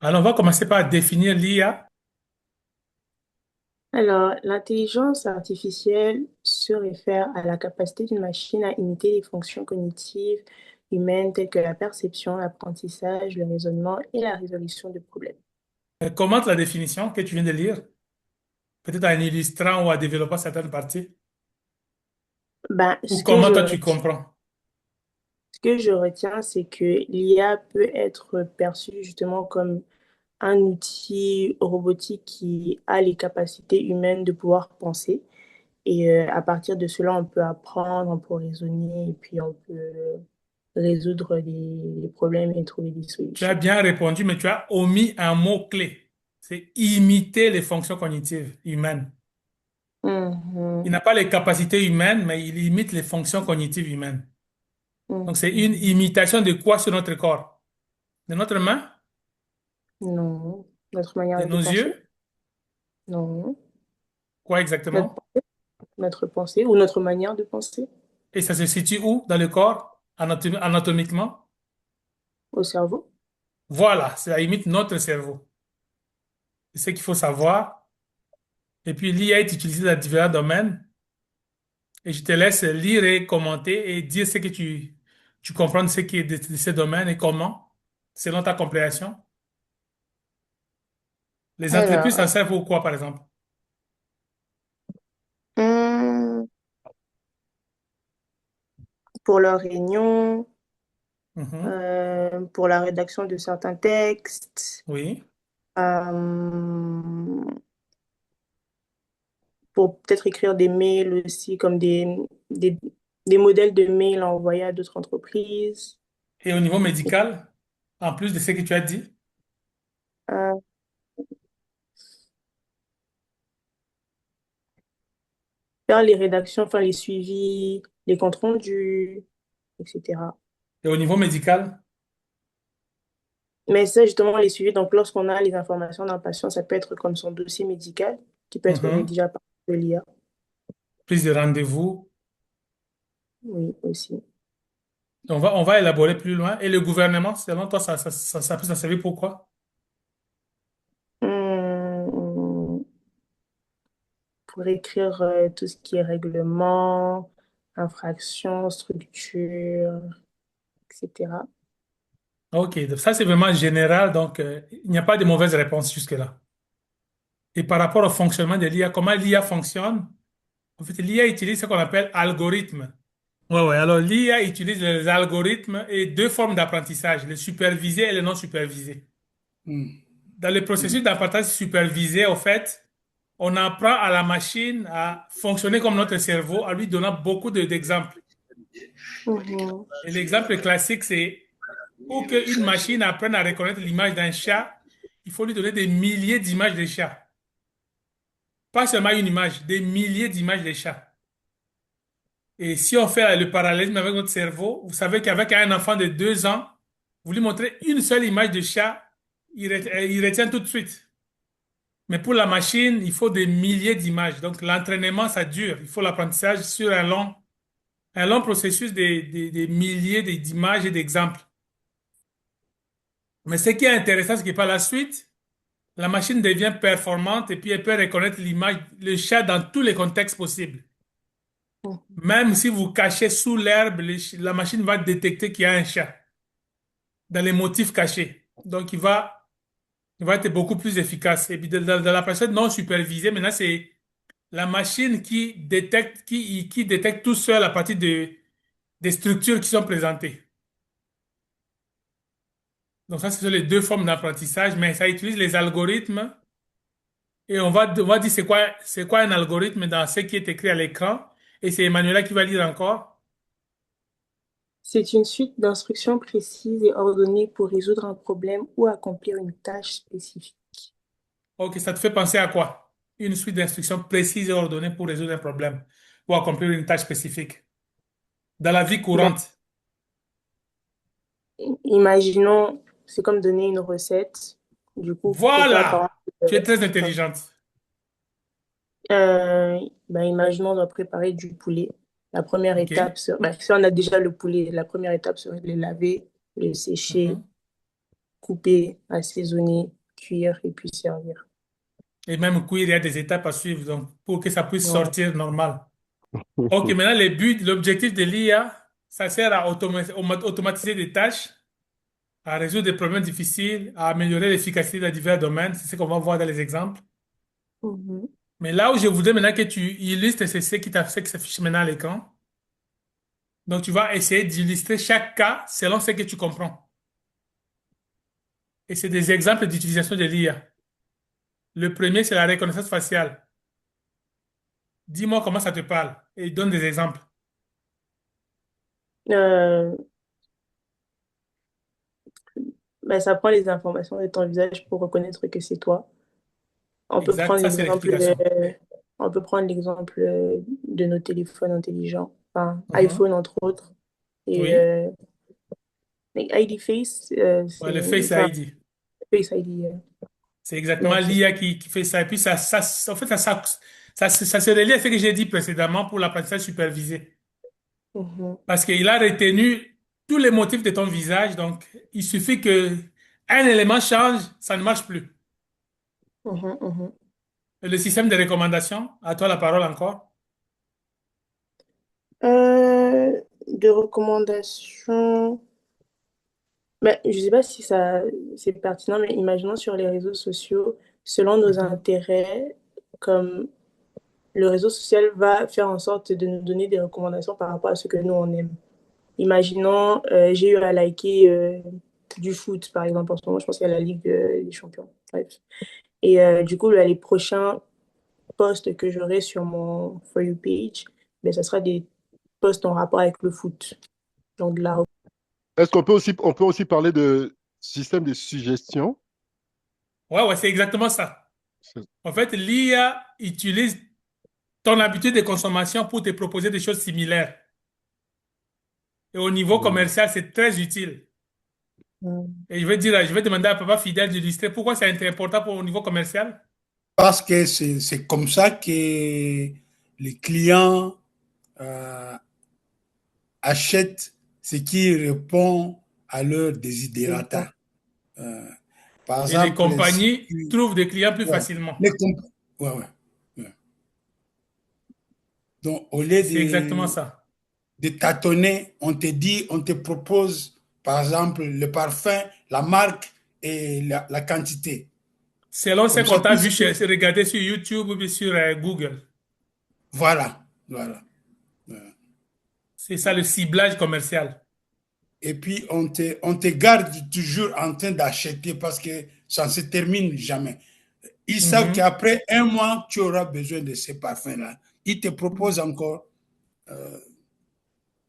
Alors, on va commencer par définir l'IA. Alors, l'intelligence artificielle se réfère à la capacité d'une machine à imiter les fonctions cognitives humaines telles que la perception, l'apprentissage, le raisonnement et la résolution de problèmes. Commente la définition que tu viens de lire, peut-être en illustrant ou en développant certaines parties, Ben, ou comment toi tu comprends. ce que je retiens, c'est que l'IA peut être perçue justement comme un outil robotique qui a les capacités humaines de pouvoir penser. Et à partir de cela, on peut apprendre, on peut raisonner et puis on peut résoudre les problèmes et trouver des Tu as solutions. bien répondu, mais tu as omis un mot-clé. C'est imiter les fonctions cognitives humaines. Il Mhm, n'a pas les capacités humaines, mais il imite les fonctions cognitives humaines. Donc, c'est une mhm. imitation de quoi sur notre corps? De notre main? Non. Notre De manière de nos penser? yeux? Non. Quoi Notre, exactement? notre pensée ou notre manière de penser Et ça se situe où dans le corps, anatomiquement? au cerveau? Voilà, ça imite notre cerveau. C'est ce qu'il faut savoir. Et puis, l'IA est utilisée dans divers domaines. Et je te laisse lire et commenter et dire ce que tu comprends de ce qui est de ces domaines et comment, selon ta compréhension. Les entreprises s'en Alors, servent pour quoi, par exemple? hum, pour leurs réunions, Mhm. pour la rédaction de certains textes, Oui. euh, pour peut-être écrire des mails aussi, comme des modèles de mails à envoyer à d'autres entreprises. Et au niveau médical, en plus de ce que tu as dit, Euh, Faire les rédactions, faire les suivis, les comptes rendus, etc. et au niveau médical, Mais ça, justement, les suivis, donc lorsqu'on a les informations d'un patient, ça peut être comme son dossier médical qui peut être mhm, rédigé par l'IA. prise de rendez-vous, Oui, aussi. on va élaborer plus loin. Et le gouvernement, selon toi, ça peut s'en servir pour quoi? Hum, pour écrire tout ce qui est règlement, infraction, structure, etc. Ok, donc ça c'est vraiment général, donc il n'y a pas de mauvaise réponse jusque-là. Et par rapport au fonctionnement de l'IA, comment l'IA fonctionne? En fait, l'IA utilise ce qu'on appelle algorithme. Ouais, ouais. Alors, l'IA utilise les algorithmes et deux formes d'apprentissage, le supervisé et le non supervisé. Hmm. Dans le processus d'apprentissage supervisé, au fait, on apprend à la machine à fonctionner comme notre cerveau en lui donnant beaucoup d'exemples. Mhm. Et l'exemple classique, c'est pour qu'une machine apprenne à reconnaître l'image d'un chat, il faut lui donner des milliers d'images de chats. Pas seulement une image, des milliers d'images de chats. Et si on fait le parallélisme avec notre cerveau, vous savez qu'avec un enfant de 2 ans, vous lui montrez une seule image de chat, il retient tout de suite. Mais pour la machine, il faut des milliers d'images. Donc l'entraînement, ça dure. Il faut l'apprentissage sur un long processus de milliers d'images et d'exemples. Mais ce qui est intéressant, c'est que par la suite, la machine devient performante et puis elle peut reconnaître l'image, le chat dans tous les contextes possibles. Même si vous cachez sous l'herbe, la machine va détecter qu'il y a un chat dans les motifs cachés. Donc, il va être beaucoup plus efficace. Et puis, dans la personne non supervisée, maintenant, c'est la machine qui détecte tout seul à partir des structures qui sont présentées. Donc, ça, ce sont les deux formes d'apprentissage, mais ça utilise les algorithmes. Et on va dire c'est quoi un algorithme dans ce qui est écrit à l'écran. Et c'est Emmanuela qui va lire encore. C'est une suite d'instructions précises et ordonnées pour résoudre un problème ou accomplir une tâche spécifique. Ok, ça te fait penser à quoi? Une suite d'instructions précises et ordonnées pour résoudre un problème ou accomplir une tâche spécifique. Dans la vie Ben, courante. imaginons, c'est comme donner une recette. Du coup, quelqu'un, par Voilà! Tu es très exemple, intelligente. ben, imaginons, on doit préparer du poulet. La première OK? étape, ben, si on a déjà le poulet, la première étape serait de le laver, le sécher, Mhm. couper, assaisonner, cuire et puis servir. Et même cuire, il y a des étapes à suivre donc, pour que ça puisse Ouais. sortir normal. OK, maintenant, l'objectif de l'IA, ça sert à automatiser des tâches, à résoudre des problèmes difficiles, à améliorer l'efficacité dans divers domaines. C'est ce qu'on va voir dans les exemples. Mhm. Mais là où je voudrais maintenant que tu illustres, c'est ce qui s'affiche maintenant à l'écran. Donc, tu vas essayer d'illustrer chaque cas selon ce que tu comprends. Et c'est des exemples d'utilisation de l'IA. Le premier, c'est la reconnaissance faciale. Dis-moi comment ça te parle et donne des exemples. Euh, ben, ça prend les informations de ton visage pour reconnaître que c'est toi. On peut Exact, prendre ça c'est l'exemple, l'explication. on peut prendre l'exemple de nos téléphones intelligents, enfin, Mhm. iPhone entre autres. Et Oui, like ID Face, ouais, le c'est, Face enfin, ID. Face ID. C'est exactement Donc, c'est ça. l'IA qui fait ça. Et puis, en fait, ça se relie à ce que j'ai dit précédemment pour l'apprentissage supervisé. Mhm, Parce qu'il a retenu tous les motifs de ton visage. Donc, il suffit que un élément change, ça ne marche plus. mhm, mhm. Le système de recommandation, à toi la parole encore. De recommandations. Ben, je ne sais pas si ça c'est pertinent, mais imaginons sur les réseaux sociaux, selon nos Mhm. intérêts, comme le réseau social va faire en sorte de nous donner des recommandations par rapport à ce que nous on aime. Imaginons, j'ai eu à liker du foot, par exemple, en ce moment, je pense qu'il y a la Ligue des Champions. Bref. Et du coup, là, les prochains posts que j'aurai sur mon For You page, ben, ça sera des posts en rapport avec le foot. Donc, de la... Est-ce on peut aussi parler de système de suggestion? Ouais, ouais, c'est exactement ça. En fait, l'IA utilise ton habitude de consommation pour te proposer des choses similaires. Et au niveau Hmm. commercial, c'est très utile. Mm. Et je vais demander à Papa Fidèle d'illustrer pourquoi c'est important pour au niveau commercial. Parce que c'est comme ça que les clients euh, achètent ce qui répond à leurs Besoin. desiderata. Euh, Par Et les exemple, si compagnies tu... trouvent des clients plus Ouais, facilement. ouais, ouais, ouais. Donc, au lieu C'est exactement ça. de tâtonner, on te dit, on te propose, par exemple, le parfum, la marque et la quantité. Selon ce Comme ça, qu'on t'a vu puisque... regarder sur YouTube ou bien sur Google. Voilà, voilà. C'est ça le ciblage commercial. Et puis, on te garde toujours en train d'acheter parce que ça ne se termine jamais. Ils savent Mhm. qu'après un mois, tu auras besoin de ces parfums-là. Ils te proposent encore.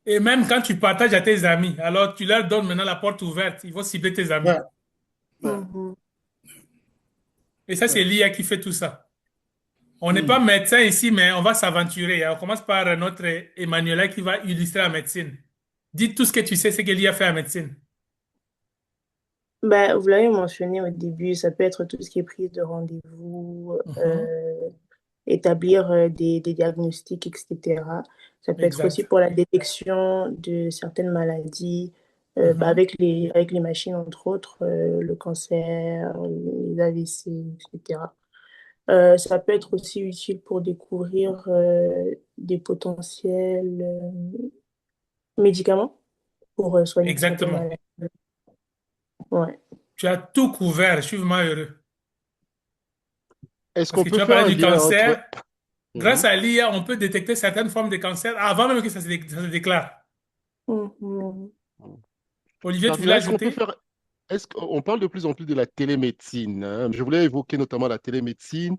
Et même quand tu partages à tes amis, alors tu leur donnes maintenant la porte ouverte. Ils vont cibler tes amis. Ouais, ouais, Mhm. Et ça, c'est ouais. l'IA qui fait tout ça. On n'est pas Hmm. médecin ici, mais on va s'aventurer. On commence par notre Emmanuela qui va illustrer la médecine. Dis tout ce que tu sais, ce que l'IA fait en médecine. Ben, vous l'avez mentionné au début, ça peut être tout ce qui est prise de rendez-vous, Mhm. établir des diagnostics, etc. Ça peut être aussi Exact. pour la détection de certaines maladies, ben, Mhm. avec les machines, entre autres, le cancer, les AVC, etc. Ça peut être aussi utile pour découvrir des potentiels médicaments pour soigner certaines Exactement. maladies. Ouais. Tu as tout couvert. Je suis vraiment heureux. Est-ce Parce qu'on que peut tu as faire parlé un du lien entre... cancer. Grâce Mhm. à l'IA, on peut détecter certaines formes de cancer avant même que ça se déclare. Mhm. Olivier, tu voulais Cardinal, est-ce qu'on peut ajouter? faire... Est-ce qu'on parle de plus en plus de la télémédecine, hein? Je voulais évoquer notamment la télémédecine.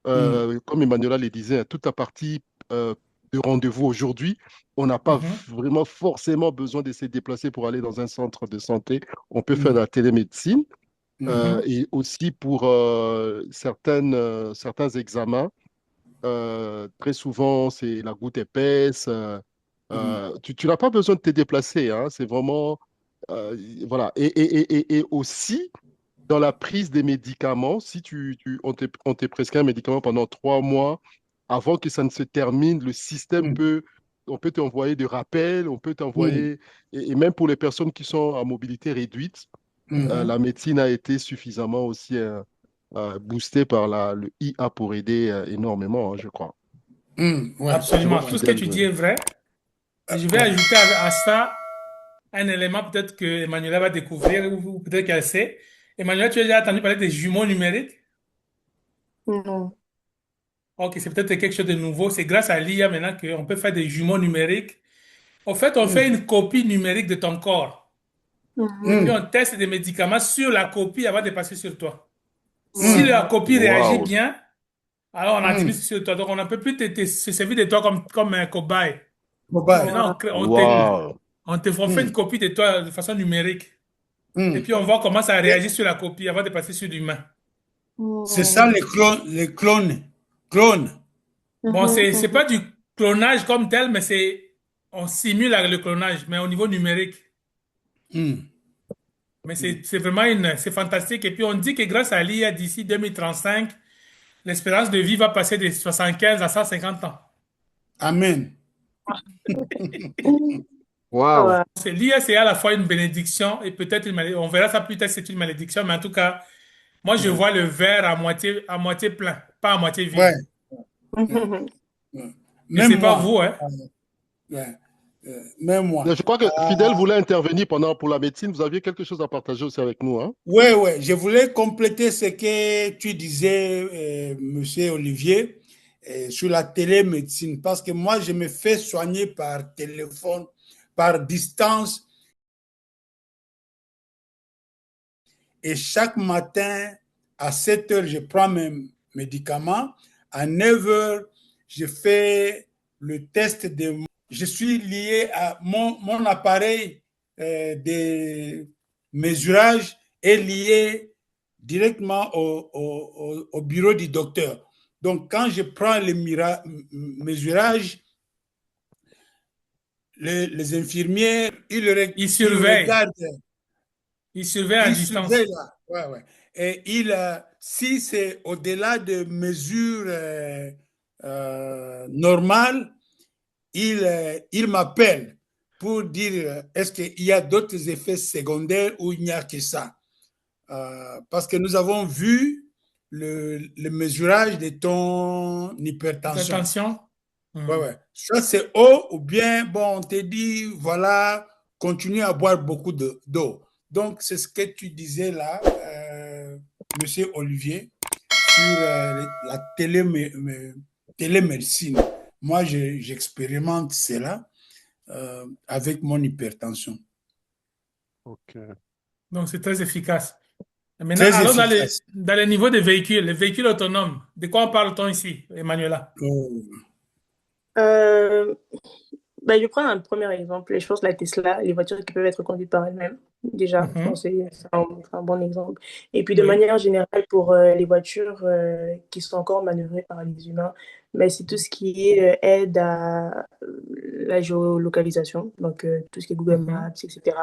Hmm. Comme Emmanuela le disait, toute la partie euh, de rendez-vous aujourd'hui, on n'a pas Mhm. vraiment forcément besoin de se déplacer pour aller dans un centre de santé. On peut faire de Hmm. la télémédecine Mhm. et aussi pour certains examens. Très souvent, c'est la goutte épaisse. Hmm. Tu n'as pas besoin de te déplacer, hein. C'est vraiment... voilà. Et aussi, dans la prise des médicaments, si on te prescrit un médicament pendant 3 mois, avant que ça ne se termine, Hmm. on peut t'envoyer des rappels, on peut Hmm. t'envoyer, et même pour les personnes qui sont à mobilité réduite, Mhm. la médecine a été suffisamment aussi boostée par le IA pour aider énormément, hein, je crois. Ouais, Tu vois, Absolument. Tout ce que Fidèle. tu dis est vrai. Et je vais ouais. ajouter à ça un élément peut-être que Emmanuela va découvrir ou peut-être qu'elle sait. Emmanuela, tu as déjà entendu parler des jumeaux numériques? Non. Ok, c'est peut-être quelque chose de nouveau. C'est grâce à l'IA maintenant qu'on peut faire des jumeaux numériques. En fait, on fait Mm, une copie numérique de ton corps. Et puis Mhm. on mm, teste des médicaments sur la copie avant de passer sur toi. Si mm, la Wow. copie réagit Waouh! bien, alors on mm. administre sur toi. Donc on ne peut plus se servir de toi comme un cobaye. Cobaye. Maintenant, Wow. Waouh! on fait une Mm, copie de toi de façon numérique. Et mm. puis on voit comment ça Et réagit sur la copie avant de passer sur l'humain. c'est ça Mhm. les clones. Clones. Bon, Mhm. c'est Mhm. pas du clonage comme tel, mais on simule le clonage, mais au niveau numérique. Mm, Mais mm. c'est vraiment c'est fantastique. Et puis on dit que grâce à l'IA d'ici 2035, l'espérance de vie va passer de 75 à 150 ans. Amen. Waouh! Wow. L'IA, c'est à la fois une bénédiction et peut-être une malédiction. On verra ça plus tard, c'est une malédiction, mais en tout cas, moi je Ouais, vois le verre à moitié plein, pas à moitié ouais, vide. ouais, Mhm. ouais. Je Même sais pas moi. vous, hein. Ouais, même moi. Je crois que Fidèle voulait intervenir pour la médecine. Vous aviez quelque chose à partager aussi avec nous, hein? Ouais, ouais, je voulais compléter ce que tu disais, Monsieur Olivier, sur la télémédecine, parce que moi, je me fais soigner par téléphone, par distance, et chaque matin, à 7 heures, je prends mes médicaments, à 9 heures, je fais le test de... Je suis lié à mon appareil de mesurage est lié directement au bureau du docteur. Donc, quand je prends le mesurage, les infirmières, Ils ils surveillent, regardent, ils surveillent à ils distance. surveillent là. Ouais, ouais. Et si c'est au-delà de mesures normales, il m'appelle pour dire est-ce qu'il y a d'autres effets secondaires ou il n'y a que ça. Parce que nous avons vu le mesurage de ton hypertension. Attention. Ouais, Hmm. ouais. Soit c'est haut ou bien, bon, on te dit, voilà, continue à boire beaucoup d'eau. Donc, c'est ce que tu disais là, Monsieur Olivier, sur la télémédecine. Moi, j'expérimente cela avec mon hypertension. Ok. Donc c'est très efficace. Et maintenant, Très allons efficace. dans les niveaux des véhicules, les véhicules autonomes. De quoi parle-t-on ici, Emmanuela? Oh. Euh, Bah, je vais prendre un premier exemple. Et je pense la Tesla, les voitures qui peuvent être conduites par elles-mêmes. Déjà, je pense Mhm. que c'est un bon exemple. Et puis de Oui. manière générale, pour les voitures qui sont encore manœuvrées par les humains, mais c'est tout ce qui est aide à la géolocalisation, donc tout ce qui est Google Mhm. Maps, etc.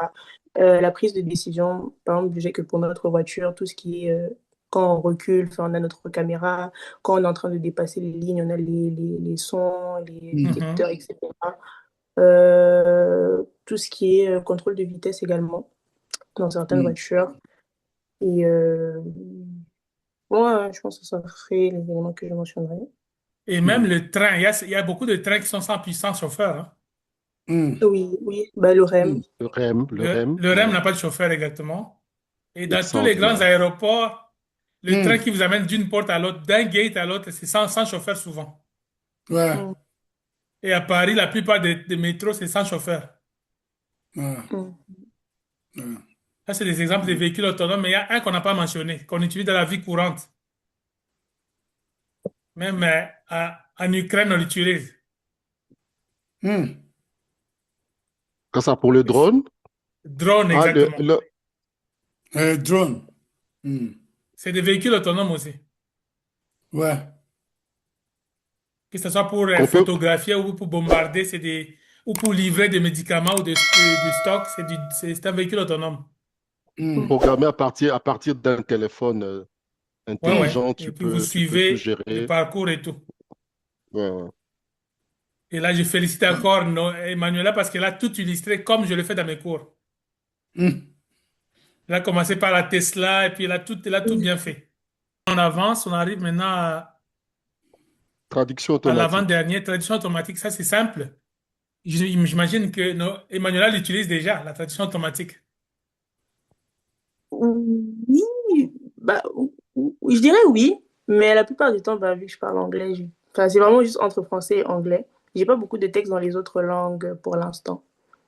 La prise de décision, par exemple, je sais que pour notre voiture, tout ce qui est quand on recule, enfin, on a notre caméra, quand on est en train de dépasser les lignes, on a les sons, les Mm, Mhm. détecteurs, etc. Tout ce qui est contrôle de vitesse également dans certaines mm, voitures. Et moi, je pense que ça serait les éléments que je mentionnerais. Et même mm, le train, il y a beaucoup de trains qui sont sans puissant chauffeur, hein. mm, Oui, oui, bah, le REM. mm, Le REM, Le REM ouais. n'a pas de chauffeur exactement. Et dans tous les grands Extraordinaire. aéroports, le train mm. qui vous amène d'une porte à l'autre, d'un gate à l'autre, c'est sans chauffeur souvent. Ouais, Mm, Et à Paris, la plupart des métros, c'est sans chauffeur. ouais, mm. ouais. Ça, c'est des exemples de véhicules autonomes, mais il y a un qu'on n'a pas mentionné, qu'on utilise dans la vie courante. Même en Ukraine, on l'utilise. Mm. Quand ça pour le drone, Drone, ah, exactement. Drone. Mm. C'est des véhicules autonomes aussi. Ouais. Que ce soit pour qu'on peut photographier ou pour bombarder, ou pour livrer des médicaments ou du stock, c'est un véhicule autonome. Mm. programmer à partir d'un téléphone Ouais, ouais. intelligent, Et puis vous tu peux tout suivez le gérer. parcours et tout. Ouais, ouais. Et là, je félicite encore Emmanuela parce qu'elle a tout illustré comme je le fais dans mes cours. Mm. Il a commencé par la Tesla et puis il a tout bien fait. On avance, on arrive maintenant Traduction à automatique. l'avant-dernier, traduction automatique. Ça, c'est simple. J'imagine que Emmanuela l'utilise déjà, la traduction automatique. Oui, bah, je dirais oui, mais la plupart du temps, bah, vu que je parle anglais, enfin, c'est vraiment juste entre français et anglais. J'ai pas beaucoup de textes dans les autres langues pour l'instant.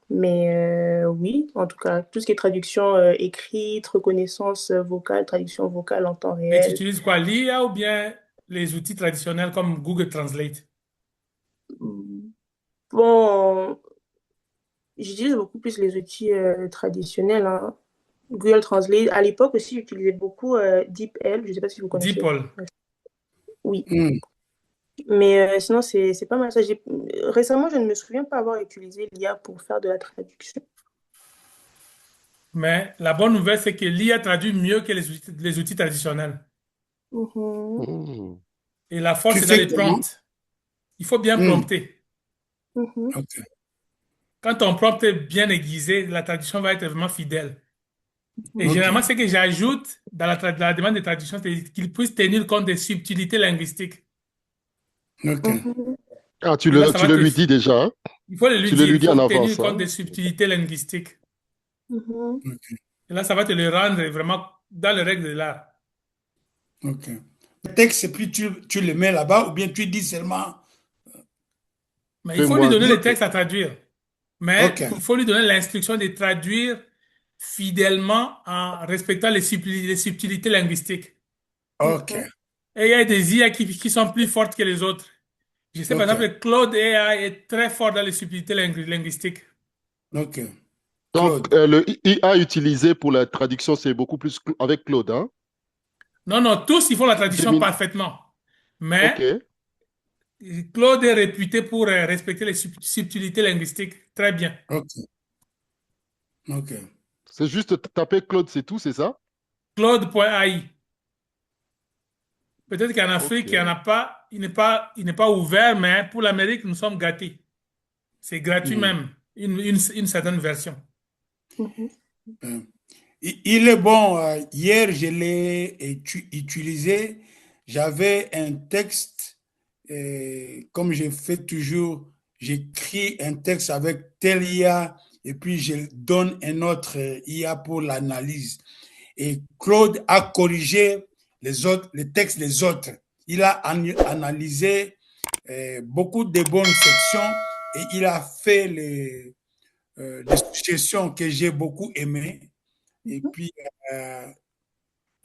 Mais oui, en tout cas, tout ce qui est traduction écrite, reconnaissance vocale, traduction vocale en temps Mais tu réel. utilises quoi, l'IA ou bien les outils traditionnels comme Google Translate? Bon, j'utilise beaucoup plus les outils traditionnels, hein. Google Translate. À l'époque aussi, j'utilisais beaucoup DeepL. Je ne sais pas si vous connaissez. DeepL. Oui. Hmm. Mais sinon, c'est pas mal ça. Récemment, je ne me souviens pas avoir utilisé l'IA pour faire de la traduction. Mais la bonne nouvelle, c'est que l'IA traduit mieux que les outils traditionnels. Mhm, Hmm. Et la force, Tu c'est dans fais les comment? prompts. Il faut bien Hmm. prompter. mhm, Ok. Quand ton prompt est bien aiguisé, la traduction va être vraiment fidèle. Et Ok. généralement, ce que j'ajoute dans la demande de traduction, c'est qu'il puisse tenir compte des subtilités linguistiques. Ok. mhm, Ah, Et là, ça tu va le te... lui dis déjà, hein? Il faut le lui Tu le dire, lui il dis faut en tenir avance, compte des hein? subtilités linguistiques. mhm. Ok. Et là, ça va te le rendre vraiment dans les règles de l'art. Ok. Le texte, et puis tu le mets là-bas, ou bien tu dis seulement. Mais il faut lui Fais-moi. donner le Ok. texte à traduire. Ok. Mais il faut lui donner l'instruction de traduire fidèlement en respectant les subtilités linguistiques. Ok. Mhm. Et il y a des IA qui sont plus fortes que les autres. Je sais par Ok. exemple que Claude AI est très fort dans les subtilités linguistiques. Ok. Donc, Claude. le IA utilisé pour la traduction, c'est beaucoup plus avec Claude, hein? Non, non, tous ils font la traduction Gemini. parfaitement. Mais OK. Claude est réputé pour respecter les subtilités linguistiques très bien. Ok. Ok. C'est juste taper Claude, c'est tout, c'est ça? Claude.ai. Peut-être qu'en Afrique, il n'y en OK. a pas, il n'est pas ouvert, mais pour l'Amérique, nous sommes gâtés. C'est gratuit Hmm. même, une certaine version. Mhm. Euh, il est bon. Hier, je l'ai utilisé. J'avais un texte, comme je fais toujours, j'écris un texte avec tel IA et puis je donne un autre IA pour l'analyse. Et Claude a corrigé les textes des autres. Il a analysé beaucoup de bonnes sections et il a fait des suggestions que j'ai beaucoup aimées. Et puis, euh,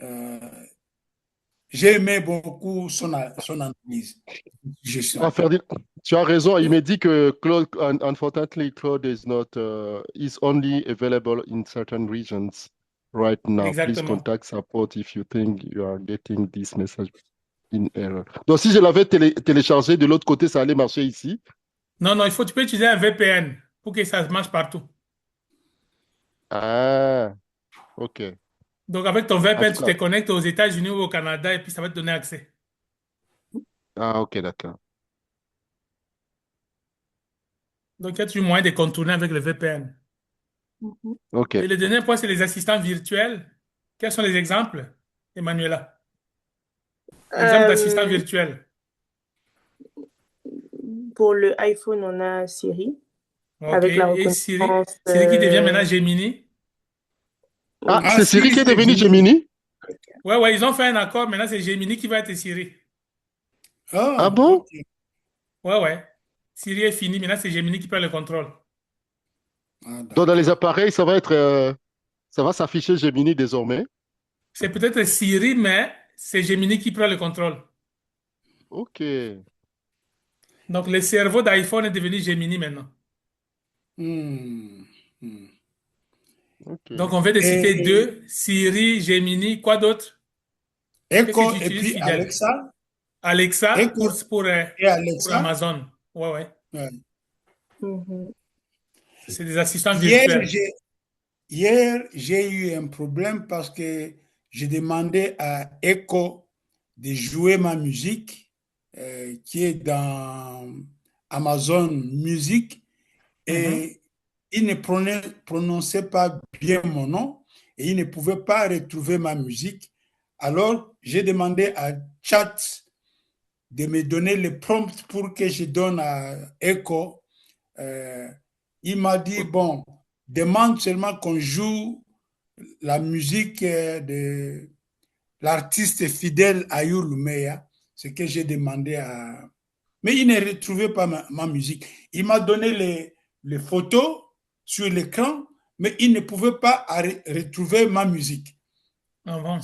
euh, j'ai aimé beaucoup son analyse. Ah, Suggestion. Ferdi, tu as raison. Il me dit que Claude, unfortunately, Claude is not, is only available in certain regions right now. Please Exactement. contact support if you think you are getting this message in error. Donc, si je l'avais téléchargé de l'autre côté, ça allait marcher ici. Non, non, tu peux utiliser un VPN pour que ça marche partout. Ah, OK. Donc, avec ton En VPN, tout tu te cas, connectes aux États-Unis ou au Canada et puis ça va te donner accès. ah, OK, d'accord. Donc, il y a toujours moyen de contourner avec le VPN. Mhm. OK. Et le dernier point, c'est les assistants virtuels. Quels sont les exemples, Emmanuela? Exemple d'assistant Euh, virtuel. pour le iPhone, on a Siri OK. avec la Et Siri, reconnaissance. Siri qui devient maintenant Gemini. Ah, Oui. Ah, c'est Siri Siri, qui est c'est devenu Gemini. Gemini? Ouais, ouais, ils ont fait un accord. Maintenant, c'est Gemini qui va être Siri. Ah Ah, bon? ok. Ouais, ouais. Siri est fini. Maintenant, c'est Gemini qui prend le contrôle. Ah, Donc, dans les d'accord. appareils, ça va s'afficher Gemini désormais. C'est peut-être Siri, mais c'est Gemini qui prend le contrôle. OK. Donc, le cerveau d'iPhone est devenu Gemini maintenant. Hmm, hmm. Donc, OK. on vient de citer Et deux, Siri, Gemini, quoi d'autre? Qu'est-ce que tu Echo et utilises puis fidèle? Alexa. Alexa Echo et pour Alexa. Amazon. Ouais, ouais. Ouais. Mhm. C'est des assistants Hier, virtuels. j'ai Hier, j'ai eu un problème parce que j'ai demandé à Echo de jouer ma musique qui est dans Amazon Music Mhm. et il ne prononçait pas bien mon nom. et il ne pouvait pas retrouver ma musique. Alors, j'ai demandé à Chat de me donner le prompt pour que je donne à Echo. Il m'a dit, bon, demande seulement qu'on joue la musique de l'artiste fidèle Ayur Lumeya, ce que j'ai demandé à... Mais il ne retrouvait pas ma musique. Il m'a donné les photos sur l'écran, mais il ne pouvait pas retrouver ma musique. Ah bon.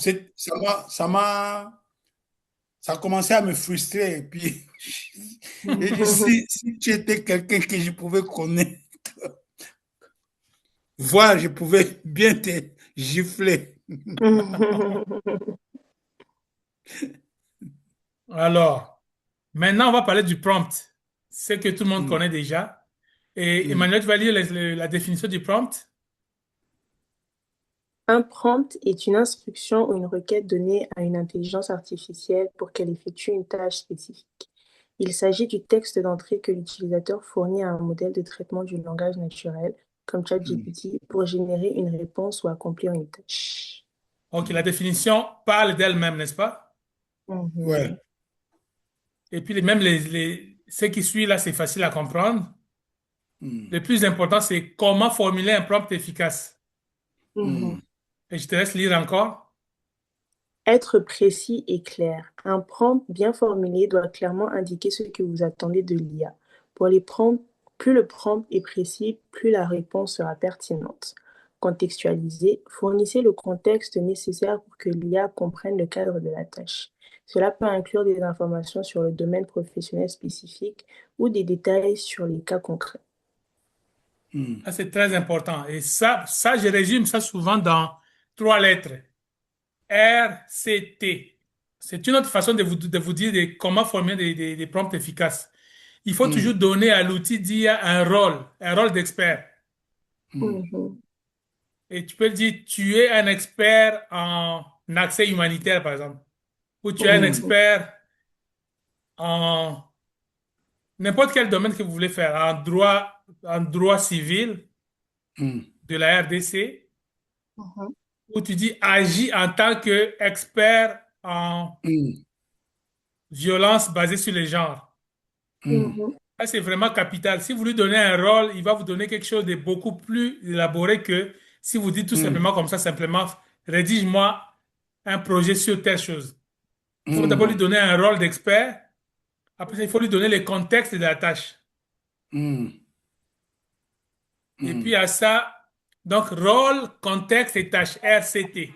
Ça a commencé à me frustrer. Et puis, j'ai dit, si tu étais quelqu'un que je pouvais connaître, voir, je pouvais bien te gifler. Alors, maintenant, on va parler du prompt. Ce que tout le monde connaît déjà. Et Emmanuel, tu vas lire la définition du prompt? Un prompt est une instruction ou une requête donnée à une intelligence artificielle pour qu'elle effectue une tâche spécifique. Il s'agit du texte d'entrée que l'utilisateur fournit à un modèle de traitement du langage naturel, comme ChatGPT, pour générer une réponse ou accomplir une tâche. Ok, la définition parle d'elle-même, n'est-ce pas? Ouais. Et puis même ce qui suit là, c'est facile à comprendre. Le plus important, c'est comment formuler un prompt efficace. Et je te laisse lire encore. Être précis et clair. Un prompt bien formulé doit clairement indiquer ce que vous attendez de l'IA. Pour les prompts, plus le prompt est précis, plus la réponse sera pertinente. Contextualisez. Fournissez le contexte nécessaire pour que l'IA comprenne le cadre de la tâche. Cela peut inclure des informations sur le domaine professionnel spécifique ou des détails sur les cas concrets. Ça, c'est très important. Et ça, je résume ça souvent dans 3 lettres. RCT. C'est une autre façon de vous dire comment formuler des prompts efficaces. Il faut toujours donner à l'outil d'IA un rôle d'expert. Et tu peux dire, tu es un expert en accès humanitaire, par exemple. Ou tu es un expert en n'importe quel domaine que vous voulez faire, en droit civil de la RDC, où tu dis agis en tant qu'expert en violence basée sur les genres. Ça, c'est vraiment capital. Si vous lui donnez un rôle, il va vous donner quelque chose de beaucoup plus élaboré que si vous dites tout simplement comme ça, simplement, rédige-moi un projet sur telle chose. Il faut d'abord lui donner un rôle d'expert. Après, il faut lui donner le contexte de la tâche. Et puis à ça, donc rôle, contexte et tâche, RCT.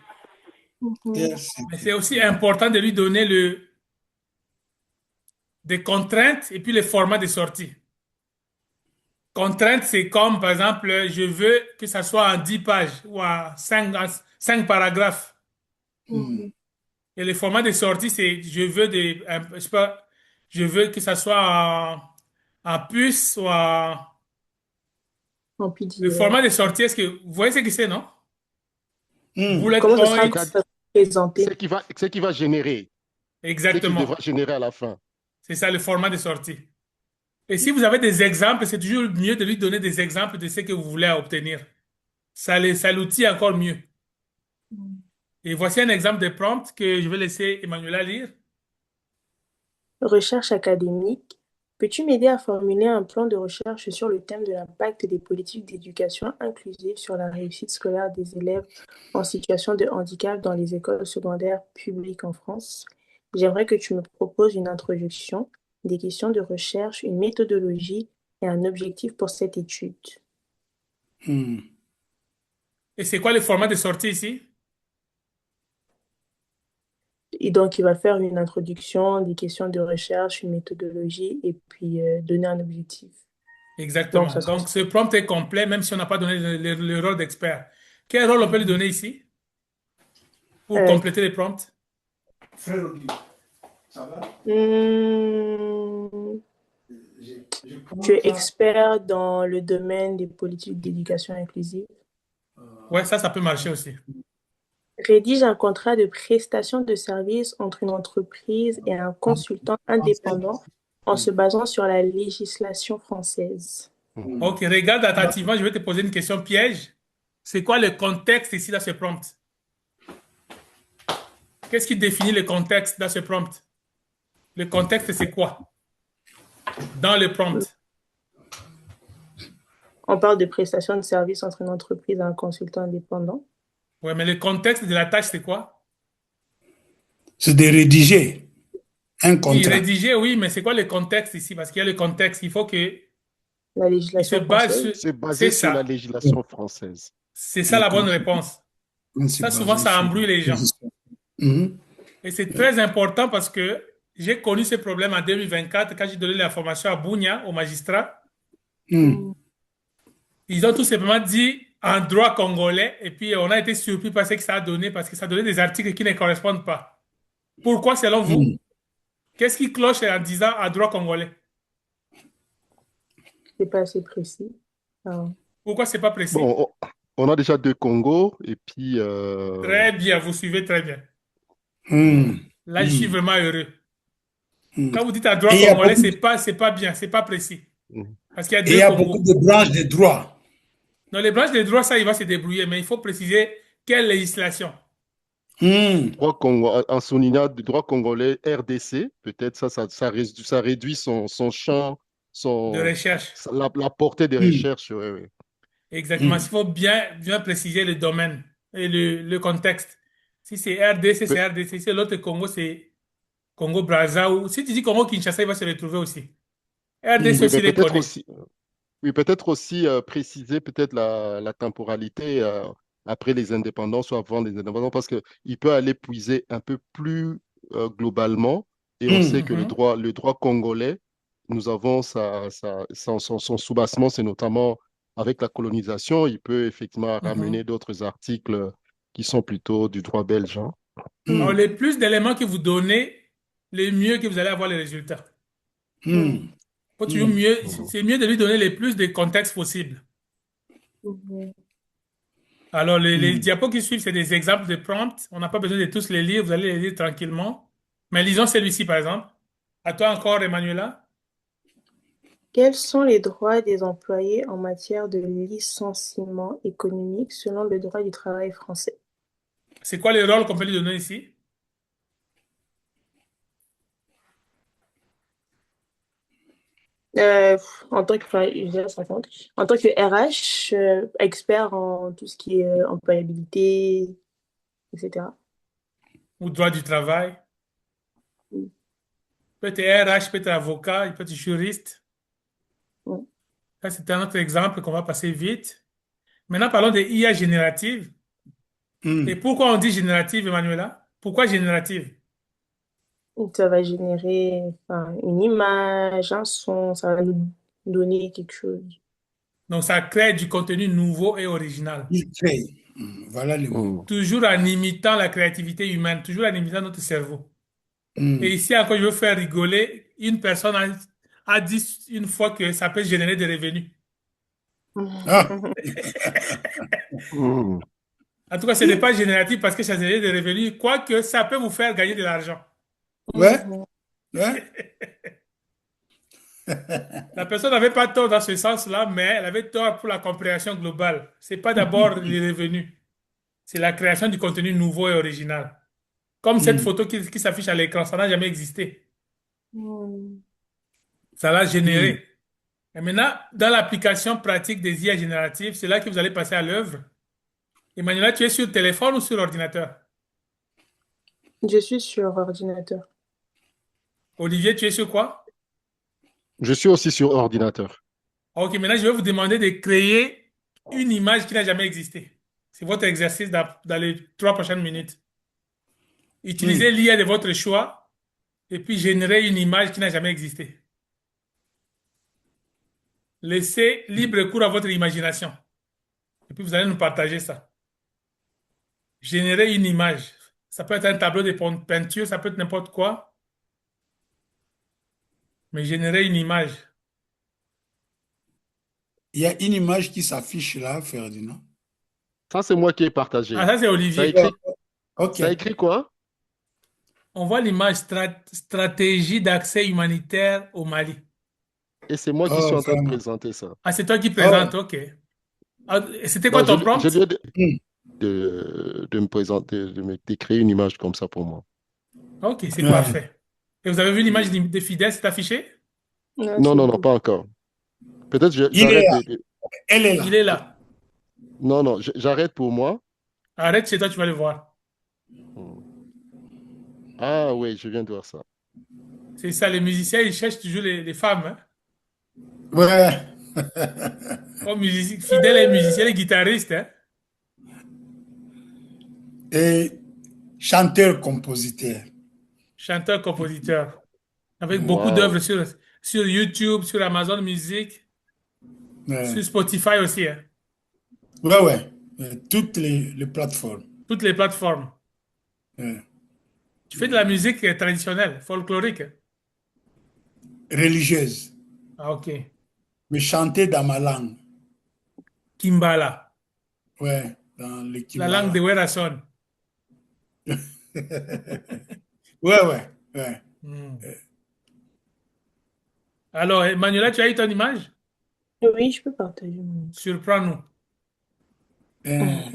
Mais c'est aussi important de lui donner des contraintes et puis le format de sortie. Contrainte, c'est comme, par exemple, je veux que ça soit en 10 pages ou en 5 paragraphes. Et le format de sortie, c'est je sais pas, je veux que ça soit en puce ou en... En Le PDF. format de sortie, est-ce que vous voyez ce que c'est, non? Bullet Comment ça sera points. présenté? Ce qui va générer, ce qu'il Exactement. devra générer à la fin. C'est ça le format de sortie. Et si vous avez des exemples, c'est toujours mieux de lui donner des exemples de ce que vous voulez obtenir. Ça l'outil encore mieux. Et voici un exemple de prompt que je vais laisser Emmanuela lire. Recherche académique. Peux-tu m'aider à formuler un plan de recherche sur le thème de l'impact des politiques d'éducation inclusive sur la réussite scolaire des élèves en situation de handicap dans les écoles secondaires publiques en France? J'aimerais que tu me proposes une introduction, des questions de recherche, une méthodologie et un objectif pour cette étude. Et c'est quoi le format de sortie ici? Et donc, il va faire une introduction, des questions de recherche, une méthodologie et puis donner un objectif. Exactement. Donc, ça sera Donc, ce prompt est complet, même si on n'a pas donné le rôle d'expert. Quel rôle on peut lui donner ici pour compléter les prompts? Frère Audi, ça va? Tu es expert dans le domaine des politiques d'éducation inclusive. Ouais, ça peut marcher aussi. Rédige un contrat de prestation de service entre une entreprise et un consultant indépendant en se basant sur la législation française. Ok, regarde attentivement, je vais te poser une question piège. C'est quoi le contexte ici dans ce prompt? Qu'est-ce qui définit le contexte dans ce prompt? Le contexte, c'est quoi dans le prompt? On parle de prestation de service entre une entreprise et un consultant indépendant. Ouais, mais le contexte de la tâche, c'est quoi? C'est de rédiger un Oui, contrat. rédiger, oui, mais c'est quoi le contexte ici? Parce qu'il y a le contexte. Il faut que La il se législation base française. sur... C'est basé C'est sur la ça. législation française. C'est ça la bonne réponse. C'est Ça, souvent, basé ça sur embrouille les gens. Mhm. Et c'est très important parce que j'ai connu ce problème en 2024 quand j'ai donné la formation à Bounia, au magistrat. Mhm. Ils ont tout simplement dit en droit congolais et puis on a été surpris par ce que ça a donné parce que ça donnait des articles qui ne correspondent pas. Pourquoi, selon vous? Mhm. Qu'est-ce qui cloche en disant en droit congolais? C'est pas assez précis. Ah. Pourquoi c'est pas précis? Bon, on a déjà deux Congos et puis Très bien, vous suivez très bien. Mhm. Là, je suis vraiment heureux. Mhm. Quand vous dites en Et droit il y a congolais, beaucoup, c'est pas bien, c'est pas précis. mhm. Parce qu'il y a et il y deux a beaucoup Congos. de branches de droit. Dans les branches de droit, ça, il va se débrouiller, mais il faut préciser quelle législation Mhm. En soulignant du droit congolais RDC, peut-être ça réduit son champ, de recherche. la portée des Mhm. recherches. Ouais, ouais. Exactement. Il Mhm. faut bien préciser le domaine et le contexte. Si c'est RDC, Pe- c'est RDC. Si l'autre Congo, c'est Congo-Brazza. Ou si tu dis Congo-Kinshasa, il va se retrouver aussi. RDC Mhm. oui, aussi mais les connaît. peut-être aussi préciser peut-être la temporalité après les indépendants ou avant les indépendants, parce qu'il peut aller puiser un peu plus globalement. Et on sait Mhm. que Mhm, le droit congolais, nous avons son soubassement, c'est notamment avec la colonisation. Il peut effectivement mhm. ramener d'autres articles qui sont plutôt du droit belge, hein. Alors, Mhm. les plus d'éléments que vous donnez, le mieux que vous allez avoir les résultats. Mhm. Faut toujours Mhm. mieux, Mhm. c'est mieux de lui donner le plus de contexte possible. Mhm. Alors, les Mhm. diapos qui suivent, c'est des exemples de prompts. On n'a pas besoin de tous les lire, vous allez les lire tranquillement. Mais lisons celui-ci, par exemple. À toi encore, Emmanuela. Quels sont les droits des employés en matière de licenciement économique selon le droit du travail français? C'est quoi le rôle qu'on peut lui donner ici? En tant que, enfin, je dirais 50. En tant que RH, expert en tout ce qui est employabilité, etc. Ou droit du travail? Mm. Peut être RH, peut être avocat, il peut être juriste. Mm. Ça, c'est un autre exemple qu'on va passer vite. Maintenant, parlons de IA générative. Et Mhm. pourquoi on dit générative, Emmanuela? Pourquoi générative? Donc, ça va générer enfin, une image, un son, ça va nous donner quelque chose. Donc, ça crée du contenu nouveau et original. Il crée. Mhm. Voilà le mot. Mhm. Toujours en imitant la créativité humaine, toujours en imitant notre cerveau. Et Mhm. ici, encore, je veux faire rigoler. Une personne a dit une fois que ça peut générer des revenus. Ah, Mhm. En tout cas, ce n'est pas génératif parce que ça génère des revenus, quoique ça peut vous faire gagner de l'argent. ouais, ouais. La personne n'avait pas tort dans ce sens-là, mais elle avait tort pour la compréhension globale. C'est pas d'abord les revenus, c'est la création du contenu nouveau et original. Comme cette Mhm. photo qui s'affiche à l'écran, ça n'a jamais existé. Mm. Ça l'a Mhm. généré. Et maintenant, dans l'application pratique des IA génératives, c'est là que vous allez passer à l'œuvre. Emmanuela, tu es sur téléphone ou sur ordinateur? Je suis sur ordinateur. Olivier, tu es sur quoi? Je suis aussi sur ordinateur. Ok, maintenant je vais vous demander de créer une image qui n'a jamais existé. C'est votre exercice dans les 3 prochaines minutes. Utilisez Mhm. l'IA de votre choix et puis générer une image qui n'a jamais existé. Laissez libre cours à votre imagination. Et puis vous allez nous partager ça. Générer une image. Ça peut être un tableau de peinture, ça peut être n'importe quoi, mais générer une image. Il y a une image qui s'affiche là, Ferdinand. Ça, c'est moi qui ai Ah, partagé. ça c'est Ça Olivier. Ouais, écrit, ok. ça écrit quoi? On voit l'image stratégie d'accès humanitaire au Mali. Et c'est moi qui suis Oh, en train de vraiment. présenter ça. Ah, c'est toi qui Oh, présente, ok. Ah, c'était quoi Non, ton je prompt? lui ai dit Hmm. de me présenter, de créer une image comme ça pour moi. Ok, c'est Ouais. parfait. Et vous avez vu l'image de Fidèle, c'est affiché? Non, Non, c'est non, non, beau. pas encore. Peut-être Il est j'arrête là, elle est Il là. est là. Non, non, j'arrête pour moi. Arrête chez toi, tu vas le voir. Hmm. Ah oui, je viens de voir ça. C'est ça, les musiciens, ils cherchent toujours les femmes, hein. Ouais. Comme Fidèle est musicien, et guitariste, hein. Et chanteur-compositeur. Chanteur, compositeur. Avec beaucoup d'œuvres Waouh. sur YouTube, sur Amazon Music, sur Ouais, Spotify aussi, hein. ouais. Ouais. Toutes les plateformes. Toutes les plateformes. Ouais. Tu fais de la musique traditionnelle, folklorique, hein. Religieuse. Ah, ok. Mais chanter dans ma langue. Kimbala, Ouais, dans le la langue de Kimbala. Werason. Ouais, ouais, ouais. Hmm. Alors, Manuela, tu as eu ton image? Oui, je peux partager mon écran. Surprends-nous. Euh,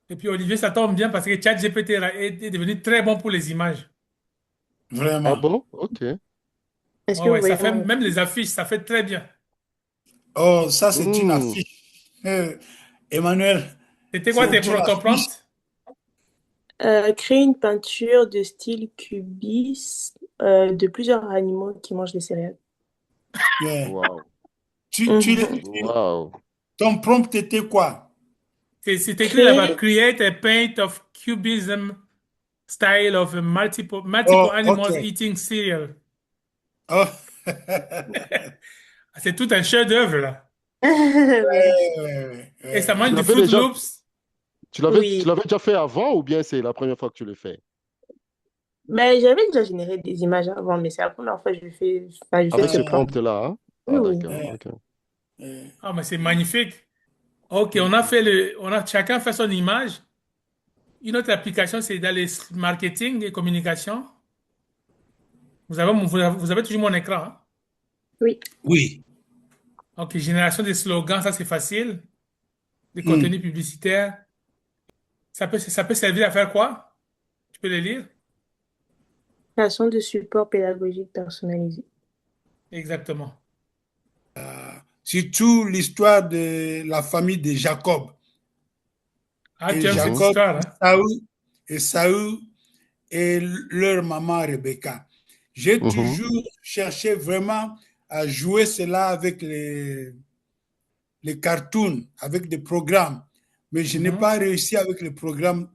Et puis, Olivier, ça tombe bien parce que ChatGPT est devenu très bon pour les images. Ah vraiment. bon? Ok. Est-ce Ouais, que vous ouais, ça voyez fait mon même écran? les affiches, ça fait très bien. Oh, ça, c'est une Hmm. affiche. Emmanuel, C'était quoi c'est une ton affiche. prompt? Créer une peinture de style cubiste de plusieurs animaux qui mangent des céréales. Ouais. Waouh. Tu, tu, Mhm. Waouh. ton prompt était quoi? C'est écrit là-bas, Créer, create a paint of cubism style of multiple Oh, animals ok. eating cereal. Oh. C'est tout un chef-d'œuvre, là. oui, Ouais, ouais, Et ça ouais. Tu mange du l'avais Fruit déjà, Loops. tu oui. l'avais déjà fait avant ou bien c'est la première fois que tu le fais? Mais j'avais déjà généré des images avant, mais c'est la première fois que enfin, je fais Avec ce ce prompt. prompt-là, hein? Oui, Ah oui. d'accord, Ouais, ok. ouais. Ah, mais c'est magnifique. OK, chacun fait son image. Une autre application, c'est dans les marketing et communication. Vous avez toujours mon écran, hein? Oui. Oui. OK, génération des slogans, ça c'est facile. Des Hmm. contenus publicitaires. Ça peut servir à faire quoi? Tu peux le lire? Création de supports pédagogiques personnalisés. Exactement. Surtout l'histoire de la famille de Jacob. Ah, tu Et aimes cette Mhm, Jacob, histoire, hein? Saül et leur maman Rebecca. J'ai mhm, toujours cherché vraiment à jouer cela avec les cartoons, avec des programmes. Mais je n'ai Mhm. pas réussi avec les programmes.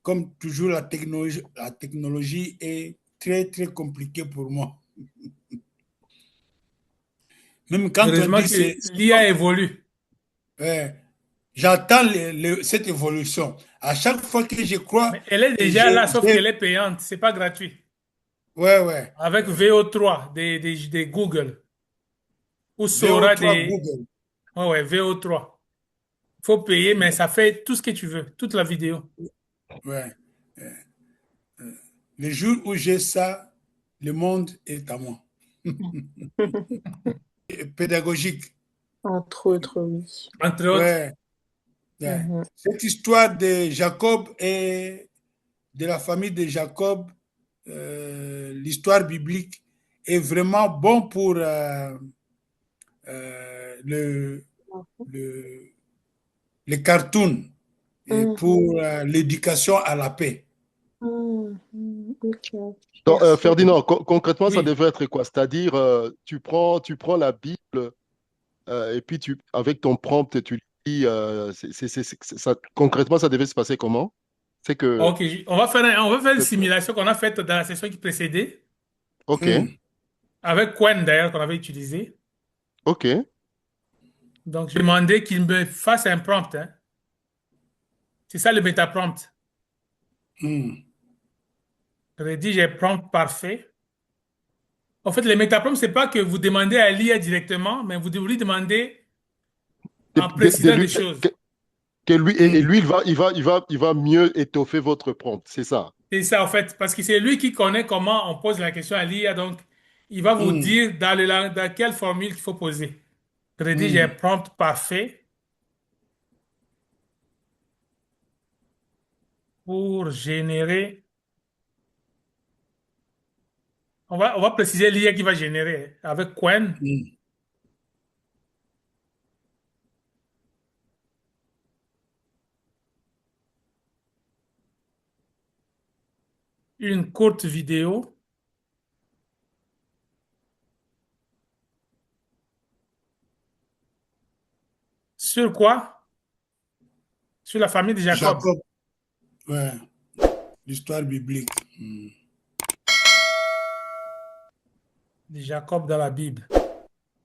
Comme toujours, la technologie est très, très compliquée pour moi. Même quand on Heureusement dit que l'IA évolue. ouais, j'attends cette évolution. À chaque fois que je crois, Mais elle est et déjà là, sauf qu'elle est payante. C'est pas gratuit. ouais, ouais, Avec VO3 des Google ou Sora VO3 des... Google, Ouais, ouais, VO3. Il faut payer, mais ça fait tout ce que tu veux, toute la vidéo. ouais. Le jour où j'ai ça, le monde est à moi. Et pédagogique, Entre autres, oui. Entre autres. ouais, ouais. Mhm. Cette histoire de Jacob et de la famille de Jacob, l'histoire biblique est vraiment bon pour euh, le, le, les cartoons et pour Mhm. l'éducation à la paix. Mhm. Ok. Donc, Merci. Ferdinand, concrètement, ça Oui. devrait être quoi? C'est-à-dire, tu prends la Bible et puis avec ton prompt, tu lis. Concrètement, ça devait se passer comment? C'est que, OK, on va faire une simulation qu'on a faite dans la session qui précédait, ok, Hmm. avec Quen d'ailleurs, qu'on avait utilisé. ok. Donc, je demandais qu'il me fasse un prompt, hein. C'est ça le méta-prompt. Hmm. Rédige un prompt parfait. En fait, le méta-prompt, c'est pas que vous demandez à l'IA directement, mais vous lui demandez en De précisant des lui, choses. que lui, et Hmm. lui, il va mieux étoffer votre prompt, c'est ça. C'est ça, en fait, parce que c'est lui qui connaît comment on pose la question à l'IA, donc il va vous Hmm. dire dans quelle formule il faut poser. Rédige un Hmm. prompt parfait pour générer. On va préciser l'IA qui va générer avec Qwen. Hmm. Une courte vidéo. Sur quoi? Sur la famille de Jacob. Jacob, ouais, l'histoire biblique. Hmm. De Jacob dans la Bible.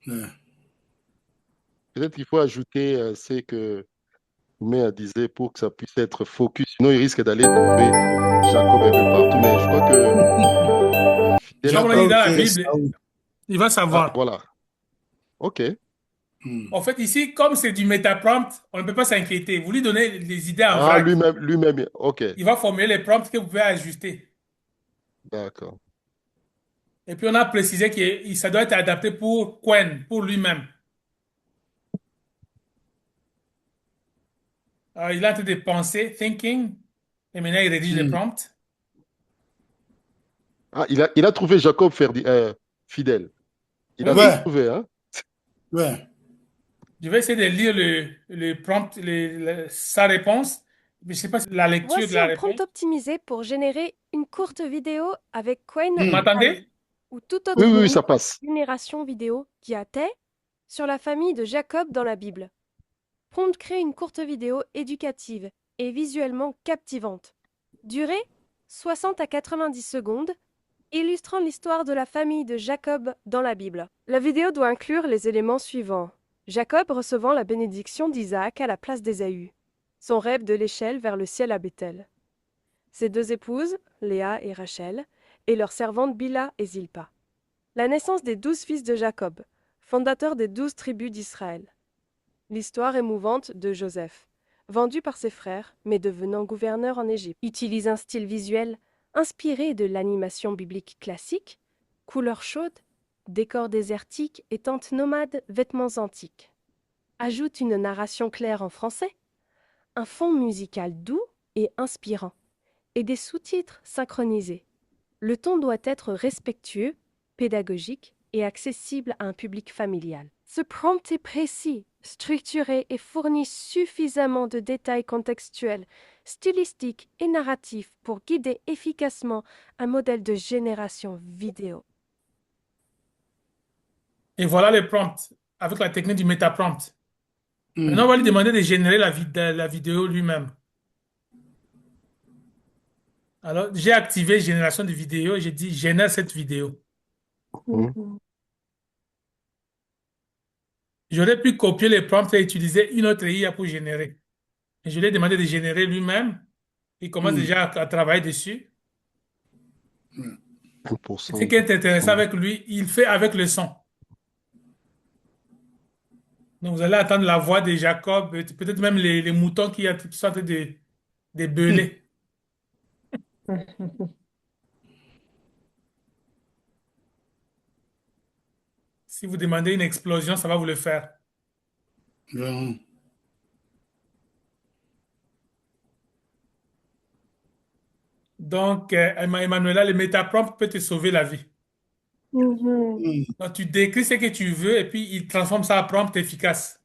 Ouais. Peut-être qu'il faut ajouter ce que Oumé disait pour que ça puisse être focus. Sinon, il risque d'aller trouver Jacob un peu partout. Mais je crois que Je Fidèle vais a vous dire parlé. Jacob, dans la c'est Bible, Saoul. il va Ah, savoir. voilà. OK. Hmm. En fait, ici, comme c'est du métaprompt, on ne peut pas s'inquiéter. Vous lui donnez les idées en Ah, vrac. lui-même. OK. Il va formuler les prompts que vous pouvez ajuster. D'accord. Et puis, on a précisé que ça doit être adapté pour Quen, pour lui-même. Il a en train de penser, thinking, et maintenant il rédige les Hmm. prompts. Ah, il a trouvé Jacob Fidèle. Il Oui, a tout oui. Ouais, trouvé, hein? ouais. Je vais essayer de lire le prompt, sa réponse. Mais je ne sais pas si la lecture de Voici la un prompt réponse. optimisé pour générer une courte vidéo avec Qwen Vous Hmm. m'entendez? ou toute Oui, autre oui, oui, technique ça passe. de génération vidéo qui a trait sur la famille de Jacob dans la Bible. Prompt crée une courte vidéo éducative et visuellement captivante. Durée 60 à 90 secondes, illustrant l'histoire de la famille de Jacob dans la Bible. La vidéo doit inclure les éléments suivants. Jacob recevant la bénédiction d'Isaac à la place d'Ésaü. Son rêve de l'échelle vers le ciel à Béthel. Ses deux épouses, Léa et Rachel, et leurs servantes Bila et Zilpa. La naissance des 12 fils de Jacob, fondateur des 12 tribus d'Israël. L'histoire émouvante de Joseph, vendu par ses frères, mais devenant gouverneur en Égypte. Utilise un style visuel inspiré de l'animation biblique classique, couleurs chaudes, décors désertiques et tentes nomades, vêtements antiques. Ajoute une narration claire en français, un fond musical doux et inspirant, et des sous-titres synchronisés. Le ton doit être respectueux, pédagogique et accessible à un public familial. Ce prompt est précis, structuré et fournit suffisamment de détails contextuels, stylistiques et narratifs pour guider efficacement un modèle de génération vidéo. Et voilà le prompt avec la technique du métaprompt. Maintenant, on Hmm. va lui demander de générer la vidéo lui-même. Alors, j'ai activé génération de vidéo et j'ai dit génère cette vidéo. Mhm. Mhm. J'aurais pu copier les prompts et utiliser une autre IA pour générer. Et je lui ai demandé de générer lui-même. Il commence Hmm. déjà à travailler dessus. Et ce 1%, qui est intéressant 2%. avec lui, il fait avec le son. Donc, vous allez entendre la voix de Jacob, peut-être même les moutons qui sont en train de beuler. Si vous demandez une explosion, ça va vous le faire. Vraiment. Donc, Emmanuela, le métaprompt peut te sauver la vie. Mhm. Hmm. Donc, tu décris ce que tu veux et puis il transforme ça en prompt efficace.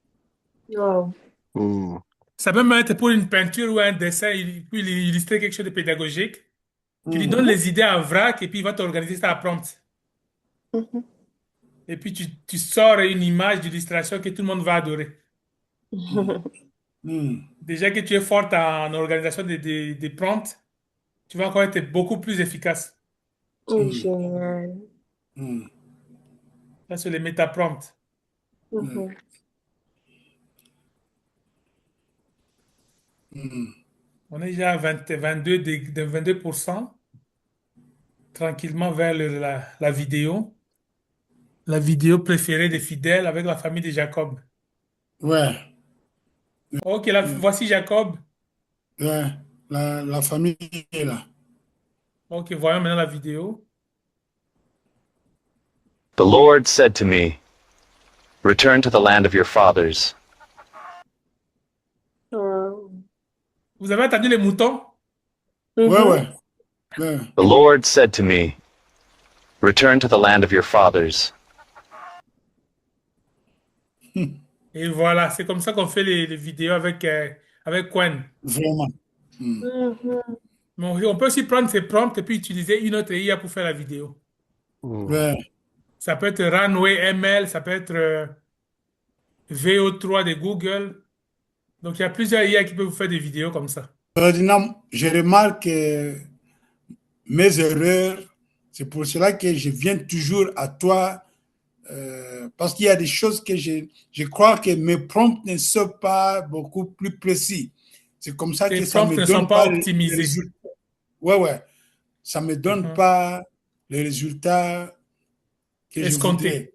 Wow. Hmm. Ça peut même être pour une peinture ou un dessin, il peut illustrer quelque chose de pédagogique. Tu lui Hmm. donnes les idées en vrac et puis il va t'organiser ça à prompt. Mhm. Et puis tu sors une image d'illustration que tout le monde va adorer. Hmm. Hmm. Déjà que tu es forte en organisation des prompts, tu vas encore être beaucoup plus efficace. Oh, Hmm. génial. Hmm. Ça, c'est les métaprompts. Hmm. Mhm. Hmm. On est déjà à 22, de 22%, tranquillement vers la vidéo. La vidéo préférée des fidèles avec la famille de Jacob. Ouais. Ok, Ouais. voici Jacob. Ouais. La famille est là. Ok, voyons maintenant la vidéo. The Lord said to me, return to the land of your fathers. Wow. Vous avez entendu les moutons? Ouais, Mhm. ouais. Ouais. The Lord said to me, return to the land of your fathers. Et voilà, c'est comme ça qu'on fait les vidéos avec Quen. Vraiment. Mhm. Mais on peut aussi prendre ces prompts et puis utiliser une autre IA pour faire la vidéo. Ouais. Ça peut être Runway ML, ça peut être VO3 de Google. Donc, il y a plusieurs IA qui peuvent vous faire des vidéos comme ça. Ferdinand, je remarque mes erreurs. C'est pour cela que je viens toujours à toi parce qu'il y a des choses que je crois que mes prompts ne sont pas beaucoup plus précis. C'est comme ça Les que ça prompts me ne sont donne pas pas les optimisés. résultats. Ouais, ouais. Ça me donne Mhm. pas les résultats que je voudrais. Escompté. Ouais,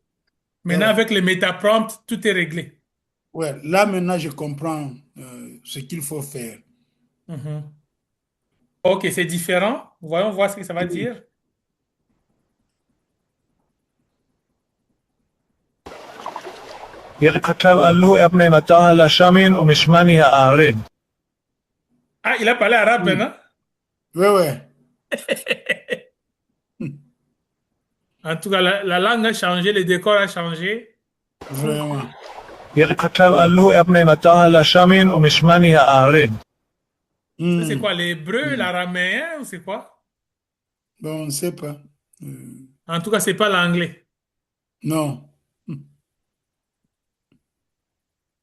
Maintenant, ouais. avec les métaprompts, tout est réglé. Ouais. Là, maintenant, je comprends ce qu'il faut faire. Mhm. OK, c'est différent. Voyons voir ce que ça va dire. יכתב עלו אבני מטה לשמין ומשמני הארץ. Ah, il a parlé arabe maintenant? Ouais, ouais. En tout cas, la langue a changé, le décor a changé. Vraiment. יכתב עלו אבני מטה לשמין ומשמני הארץ. Ça, c'est quoi, l'hébreu, l'araméen ou c'est quoi? Bon, on ne sait pas. En tout cas, c'est pas l'anglais. Non.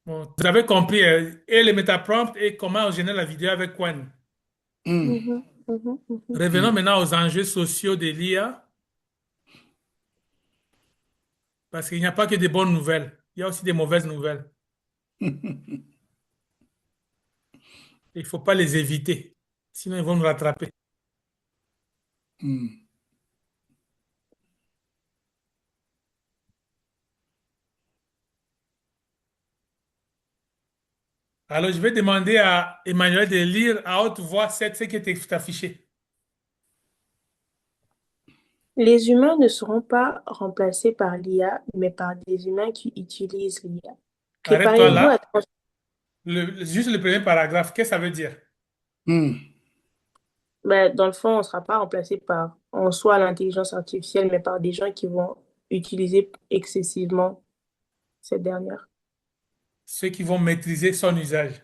Bon, vous avez compris, et les métaprompts et comment on génère la vidéo avec Quen. Mhm. Mhm. Mhm. Revenons maintenant aux enjeux sociaux de l'IA, parce qu'il n'y a pas que des bonnes nouvelles, il y a aussi des mauvaises nouvelles. Il ne faut pas les éviter, sinon ils vont nous rattraper. Alors, je vais demander à Emmanuel de lire à haute voix ce qui est affiché. Les humains ne seront pas remplacés par l'IA, mais par des humains qui utilisent l'IA. Arrête-toi Préparez-vous à là. Juste le premier paragraphe, qu'est-ce que ça veut dire? Ben, dans le fond, on ne sera pas remplacé par en soi l'intelligence artificielle, mais par des gens qui vont utiliser excessivement cette dernière. Ceux qui vont maîtriser son usage.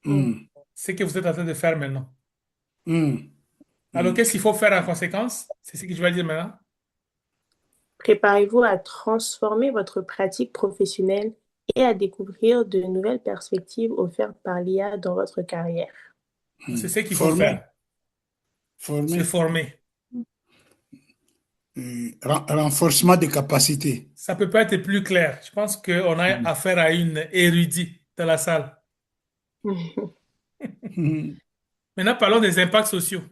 Ce que vous êtes en train de faire maintenant. Alors, qu'est-ce qu'il faut faire en conséquence? C'est ce que je vais dire maintenant. Préparez-vous à transformer votre pratique professionnelle et à découvrir de nouvelles perspectives offertes par l'IA dans votre carrière. C'est ce qu'il faut Former. faire. Se Former. former. Renforcement des capacités. Ça peut pas être plus clair. Je pense qu'on a affaire à une érudite dans la salle. Maintenant, parlons des impacts sociaux.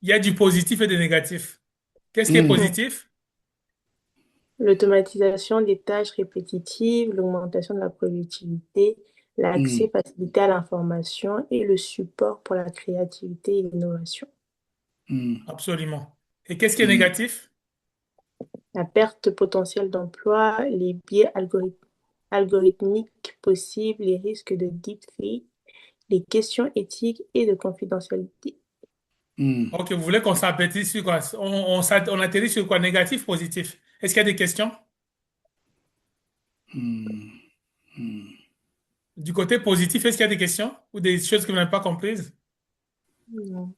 Il y a du positif et du négatif. Qu'est-ce qui est positif? L'automatisation des tâches répétitives, l'augmentation de la productivité, l'accès facilité à l'information et le support pour la créativité et l'innovation. Absolument. Et qu'est-ce qui est négatif? La perte potentielle d'emploi, les biais algorithmiques possibles, les risques de deepfake, les questions éthiques et de confidentialité. Ok, vous voulez qu'on s'appétisse sur quoi? On atterrit sur quoi? Négatif, positif? Est-ce qu'il y a des questions? Du côté positif, est-ce qu'il y a des questions ou des choses que vous n'avez pas comprises? Non.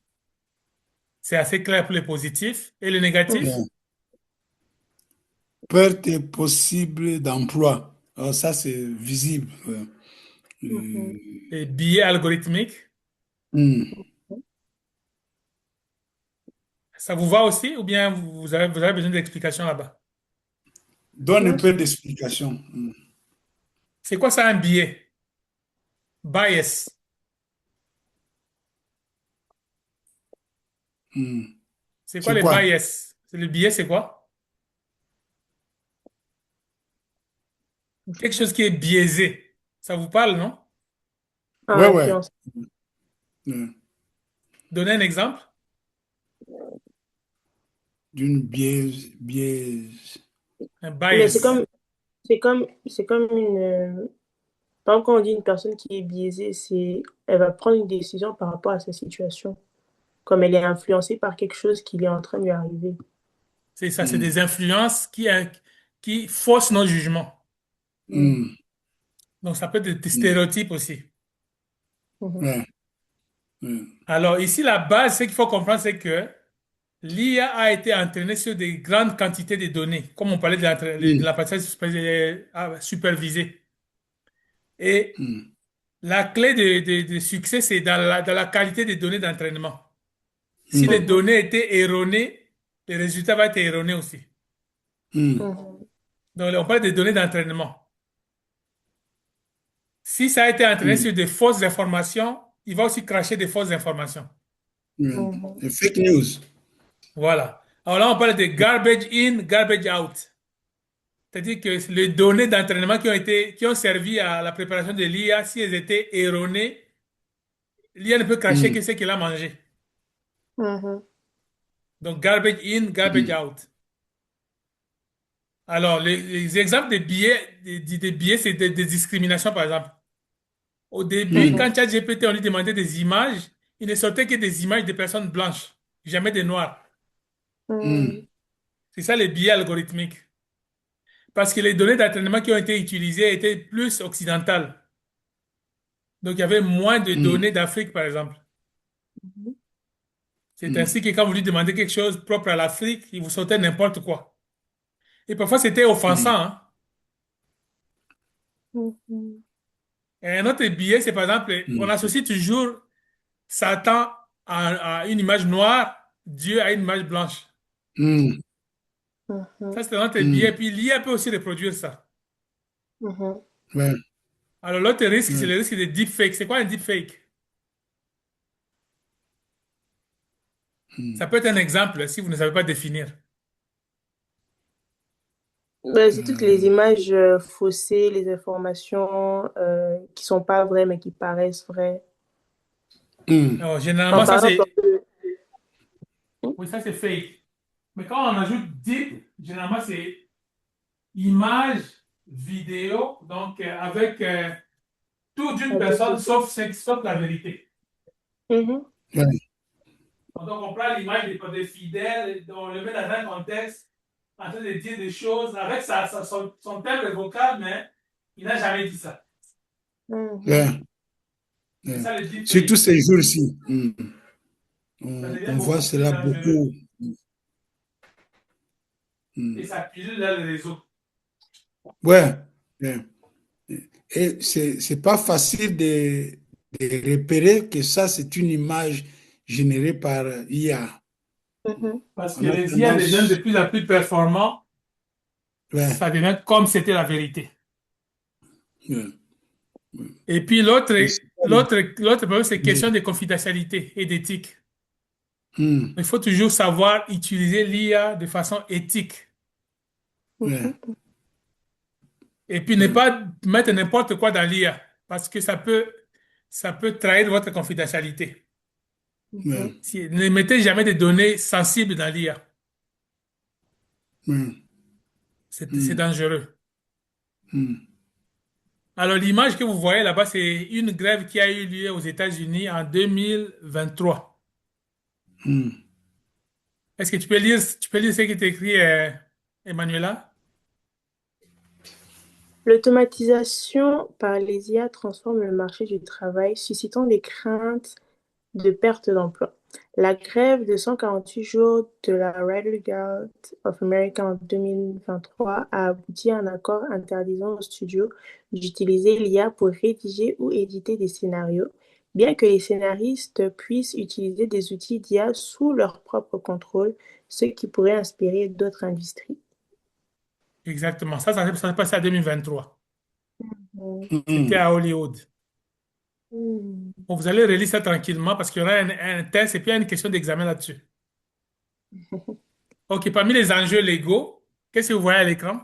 C'est assez clair pour les positifs. Et le négatif? Perte possible d'emploi. Alors ça, c'est visible. Les biais algorithmiques? Ça vous va aussi ou bien vous avez besoin d'explications là-bas? Donne un Non, peu d'explication. C'est quoi ça un biais? Bias. C'est quoi C'est les quoi? bias? Le biais, c'est quoi? Quelque chose qui est biaisé. Ça vous parle, non? Ouais, ouais. influence. Donnez un exemple. d'une biaise. Un Mais bias. c'est comme par exemple, quand on dit une personne qui est biaisée, elle va prendre une décision par rapport à sa situation, comme elle est influencée par quelque chose qui est en train de lui arriver. C'est ça, c'est des influences qui faussent nos jugements. Hmm. Donc, ça peut être des stéréotypes aussi. Mhm. Ouais. Ouais. Alors, ici, la base, ce qu'il faut comprendre, c'est que l'IA a été entraînée sur des grandes quantités de données, comme on parlait de Hmm. l'apprentissage supervisé. Et Hmm. la clé de succès, c'est dans la qualité des données d'entraînement. Si les Hmm. Mhm. données étaient erronées, les résultats vont être erronés aussi. Hmm. Mhm. Donc, on parle des données d'entraînement. Si ça a été entraîné Hmm. sur des fausses informations, il va aussi cracher des fausses informations. Hmm. Mhm. Les fake news. Voilà. Alors là, on parle de garbage in, garbage out. C'est-à-dire que les données d'entraînement qui ont servi à la préparation de l'IA, si elles étaient erronées, l'IA ne peut cracher Hmm. que ce qu'elle a mangé. Mhm. Donc, garbage in, garbage Hmm. out. Alors, les exemples de biais, des biais, c'est des discriminations, par exemple. Au début, Hmm. quand ChatGPT, on lui demandait des images, il ne sortait que des images de personnes blanches, jamais des noirs. Hmm. C'est ça les biais algorithmiques. Parce que les données d'entraînement qui ont été utilisées étaient plus occidentales. Donc, il y avait moins de Hmm. données d'Afrique, par exemple. Mhm. C'est Hmm. ainsi que quand vous lui demandez quelque chose propre à l'Afrique, il vous sortait n'importe quoi. Et parfois, c'était offensant, Hmm. hein. Mhm. Et un autre biais, c'est par exemple, on Hmm. associe toujours Satan à une image noire, Dieu à une image blanche. Hmm. Mhm. Ça, c'est un autre Hmm. biais. Puis l'IA peut aussi reproduire ça. Mhm. Ouais. Alors, l'autre risque, c'est Ouais. le risque de deepfake. C'est quoi un deepfake? Hmm. Ça peut être un exemple si vous ne savez pas définir. Ben, c'est toutes les Euh, images faussées, les informations qui sont pas vraies mais qui paraissent vraies. hmm. Alors, En généralement, ça parlant c'est, de... oui, ça c'est fake. Mais quand on ajoute deep, généralement c'est image, vidéo, donc avec tout d'une avec personne des- sauf la vérité. Mhm. Ouais. Donc on prend l'image des fidèles, on le met dans un contexte, en train de dire des choses avec son thème vocal, mais il n'a jamais dit ça. Mhm. Ouais. C'est Ouais. ça le Surtout deepfake. ces jours-ci. Ça devient On voit beaucoup plus cela dangereux beaucoup. et Hmm. ça puise dans les réseaux. Ouais. Ouais. Et c'est pas facile de repérer que ça, c'est une image générée par IA. Mhm. Parce que On a les IA deviennent de tendance. plus en plus performants, Ouais. ça devient comme c'était la vérité. Ouais. Et puis Et c'est- l'autre problème, c'est question de confidentialité et d'éthique. Hmm. Il faut toujours savoir utiliser l'IA de façon éthique. Ouais. Mhm. Et puis ne Ouais. pas mettre n'importe quoi dans l'IA, parce que ça peut trahir votre confidentialité. Mhm. Ouais. Ne mettez jamais de données sensibles dans l'IA. Ouais. C'est Hmm. dangereux. Hmm. Alors, l'image que vous voyez là-bas, c'est une grève qui a eu lieu aux États-Unis en 2023. Hmm. Est-ce que tu peux lire ce qui est écrit, Emmanuela? L'automatisation par les IA transforme le marché du travail, suscitant des craintes de perte d'emploi. La grève de 148 jours de la Writers Guild of America en 2023 a abouti à un accord interdisant aux studios d'utiliser l'IA pour rédiger ou éditer des scénarios, bien que les scénaristes puissent utiliser des outils d'IA sous leur propre contrôle, ce qui pourrait inspirer d'autres industries. Exactement. Ça s'est passé en 2023. Mm. C'était Hmm. à Hollywood. Mm. Bon, vous allez relire ça tranquillement parce qu'il y aura un test et puis il y a une question d'examen là-dessus. OK, parmi les enjeux légaux, qu'est-ce que vous voyez à l'écran?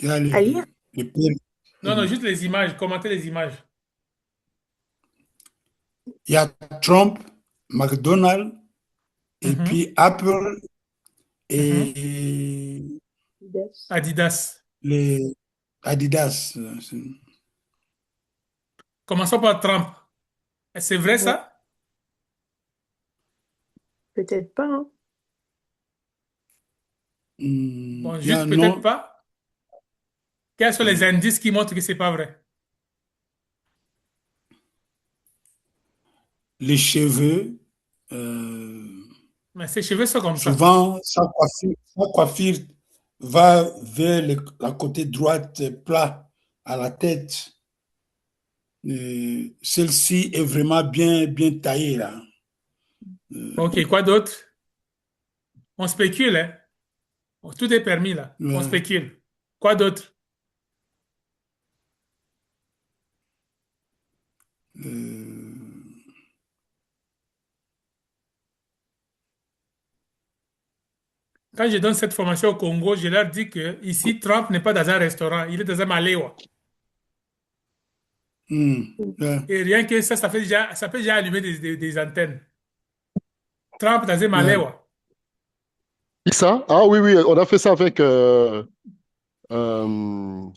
Il y a À lire? le pire. Non, non, Hmm. juste les images. Commentez les images. Il y a Trump, McDonald's, et Mhm, puis Apple mhm. et Yes. Adidas. les Adidas. Commençons par Trump. C'est vrai Ouais, ça? peut-être pas, hein. Bon, juste Non, peut-être non, pas. Quels sont les indices qui montrent que c'est pas vrai? les cheveux, euh, Mais ses cheveux sont comme ça. souvent, sa coiffure va vers la côté droite, plat à la tête. Celle-ci est vraiment bien, bien taillée, là. Ok, quoi d'autre? On spécule, hein? Tout est permis là. On Ouais, spécule. Quoi d'autre? euh, Quand je donne cette formation au Congo, je leur dis que ici, Trump n'est pas dans un restaurant, il est dans un maléwa. ouais. Et rien que ça fait déjà, ça peut déjà allumer des antennes. Trump dans un Ouais. maléwa. Qui ça? Ah oui, oui, on a fait ça avec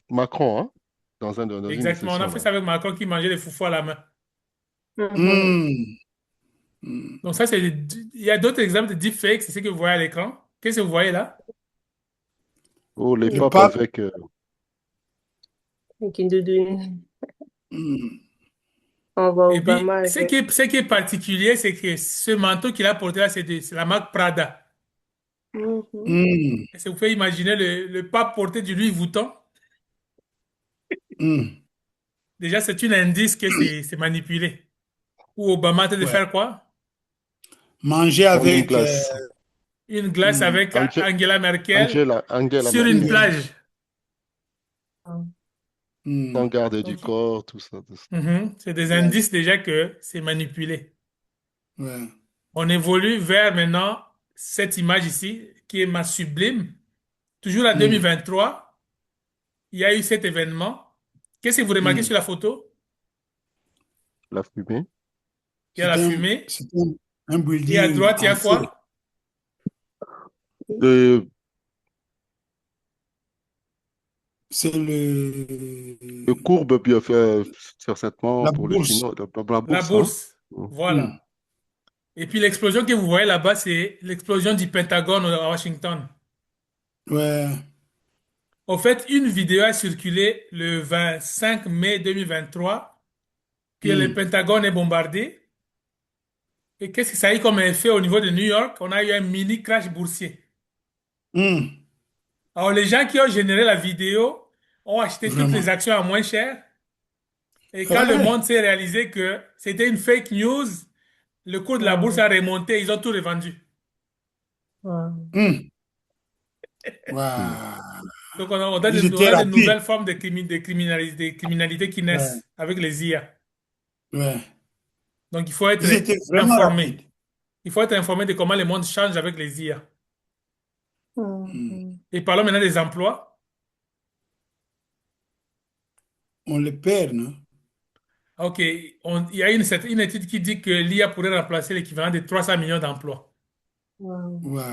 Macron, hein, dans une des Exactement. On a sessions, fait là. ça avec Macron qui mangeait des foufous à la main. Mhm. Hmm, hmm. Donc ça, il y a d'autres exemples de deepfakes, c'est ce que vous voyez à l'écran. Qu'est-ce que vous voyez là? Oh, les Le papes pape, avec... Avec une doudoune. hmm, On voit Et puis, Obama avec. ce qui est particulier, c'est que ce manteau qu'il a porté là, c'est la marque Prada. Mhm. hmm, Est-ce que vous pouvez imaginer le pape porter du Louis Vuitton? hmm. Déjà, c'est un indice que c'est manipulé. Ou Obama a de Ouais. faire quoi? Manger prendre une avec glace. Une glace hmm, avec Angela Merkel Angela sur une Merkel, Engel. plage. Ah. sans Hmm, garder du Donc, corps, tout ça, tout ça. c'est des ouais, indices déjà que c'est manipulé. ouais, On évolue vers maintenant cette image ici, qui est ma sublime. Toujours en hmm, 2023, il y a eu cet événement. Qu'est-ce que vous remarquez hmm. sur la photo? La fumée. Il y a la fumée. C'est un Et à building droite, il y en a feu. quoi? Le, C'est le courbe, bien fait, certainement la pour le bourse. finance, la La bourse, hein. bourse. Mm. Hmm, Voilà. Et puis l'explosion que vous voyez là-bas, c'est l'explosion du Pentagone à Washington. ouais. Au fait, une vidéo a circulé le 25 mai 2023 que le Hmm, Pentagone est bombardé. Et qu'est-ce que ça a eu comme effet au niveau de New York? On a eu un mini crash boursier. hmm. Alors, les gens qui ont généré la vidéo ont acheté toutes Vraiment. les actions à moins cher. Et quand le Ouais. monde s'est réalisé que c'était une fake news, le cours de la bourse Wow. a remonté, ils ont tout revendu. Wow. Hmm. Mm. Wow. Donc, Ils on étaient a de rapides. nouvelles formes de criminalité qui Ouais, naissent avec les IA. ouais. Donc, il faut être Ils étaient vraiment rapides. informé. Il faut être informé de comment le monde change avec les IA. Hmm. Mhm. Et parlons maintenant des emplois. On les perd, non? OK, il y a une étude qui dit que l'IA pourrait remplacer l'équivalent de 300 millions d'emplois. Wow. Ouais,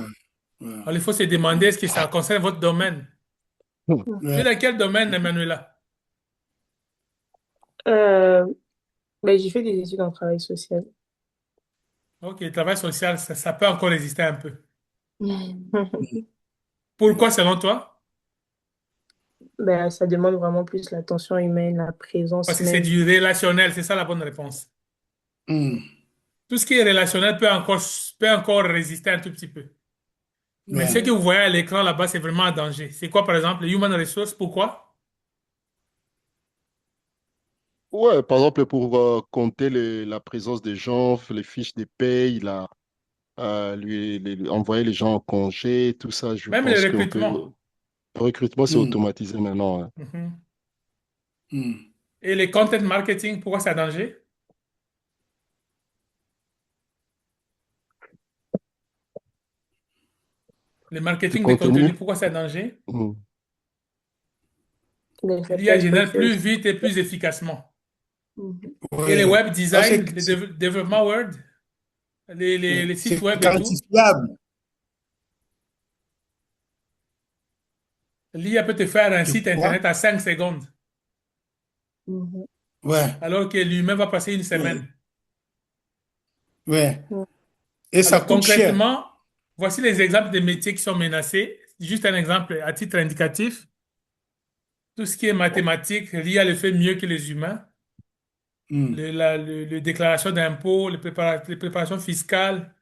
ouais, Alors, il faut se demander, est-ce que ça concerne votre domaine? Mm. Tu es ouais. dans quel domaine, Emmanuela? Euh, ben, j'ai fait des études en travail social. OK, le travail social, ça peut encore résister un peu. Hmm. Pourquoi, selon toi? Ben, ça demande vraiment plus l'attention humaine, la Parce présence que c'est même. du relationnel, c'est ça la bonne réponse. Hmm. Tout ce qui est relationnel peut encore résister un tout petit peu. Mais ce Ouais. que vous voyez à l'écran là-bas, c'est vraiment un danger. C'est quoi, par exemple, les human resources? Pourquoi? Ouais, par exemple, pour compter la présence des gens, les fiches de paye, envoyer les gens en congé, tout ça, je Même le pense qu'on peut. recrutement. Le recrutement, c'est Hmm. automatisé maintenant, hein. Mhm. Hmm. Et les content marketing, pourquoi c'est un danger? Le Du marketing de contenu. contenu, pourquoi c'est un danger? Mm. Ben, ça peut L'IA être génère fait plus aussi. vite et plus efficacement. Mhm. Et le Ouais. web Ça, design, le développement Word, les sites C'est web et tout. quantifiable. L'IA peut te faire un Tu site vois? internet à 5 secondes, Mhm. Ouais, alors que l'humain va passer une ouais, semaine. ouais. Mhm. Et ça Alors coûte cher. concrètement, voici les exemples des métiers qui sont menacés. Juste un exemple à titre indicatif. Tout ce qui est mathématique, l'IA le fait mieux que les humains. Hmm, Le déclaration d'impôts, les préparations fiscales,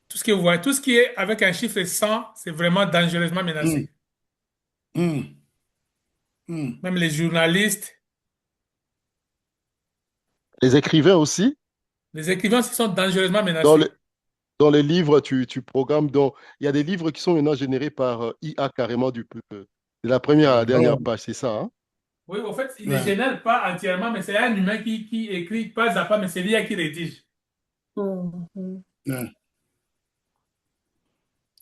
tout ce que vous voyez, tout ce qui est avec un chiffre 100, c'est vraiment dangereusement hmm, menacé. hmm, hmm. Même les journalistes, Les écrivains aussi, les écrivains aussi sont dangereusement dans les, menacés. dans les livres, tu programmes. Il y a des livres qui sont maintenant générés par IA carrément de la première à la dernière Ouais, page, c'est ça, hein? Oui, en fait, il ne les ouais, génère pas entièrement, mais c'est un humain qui écrit pas à pas, mais c'est l'IA qui rédige. Mhm. ouais,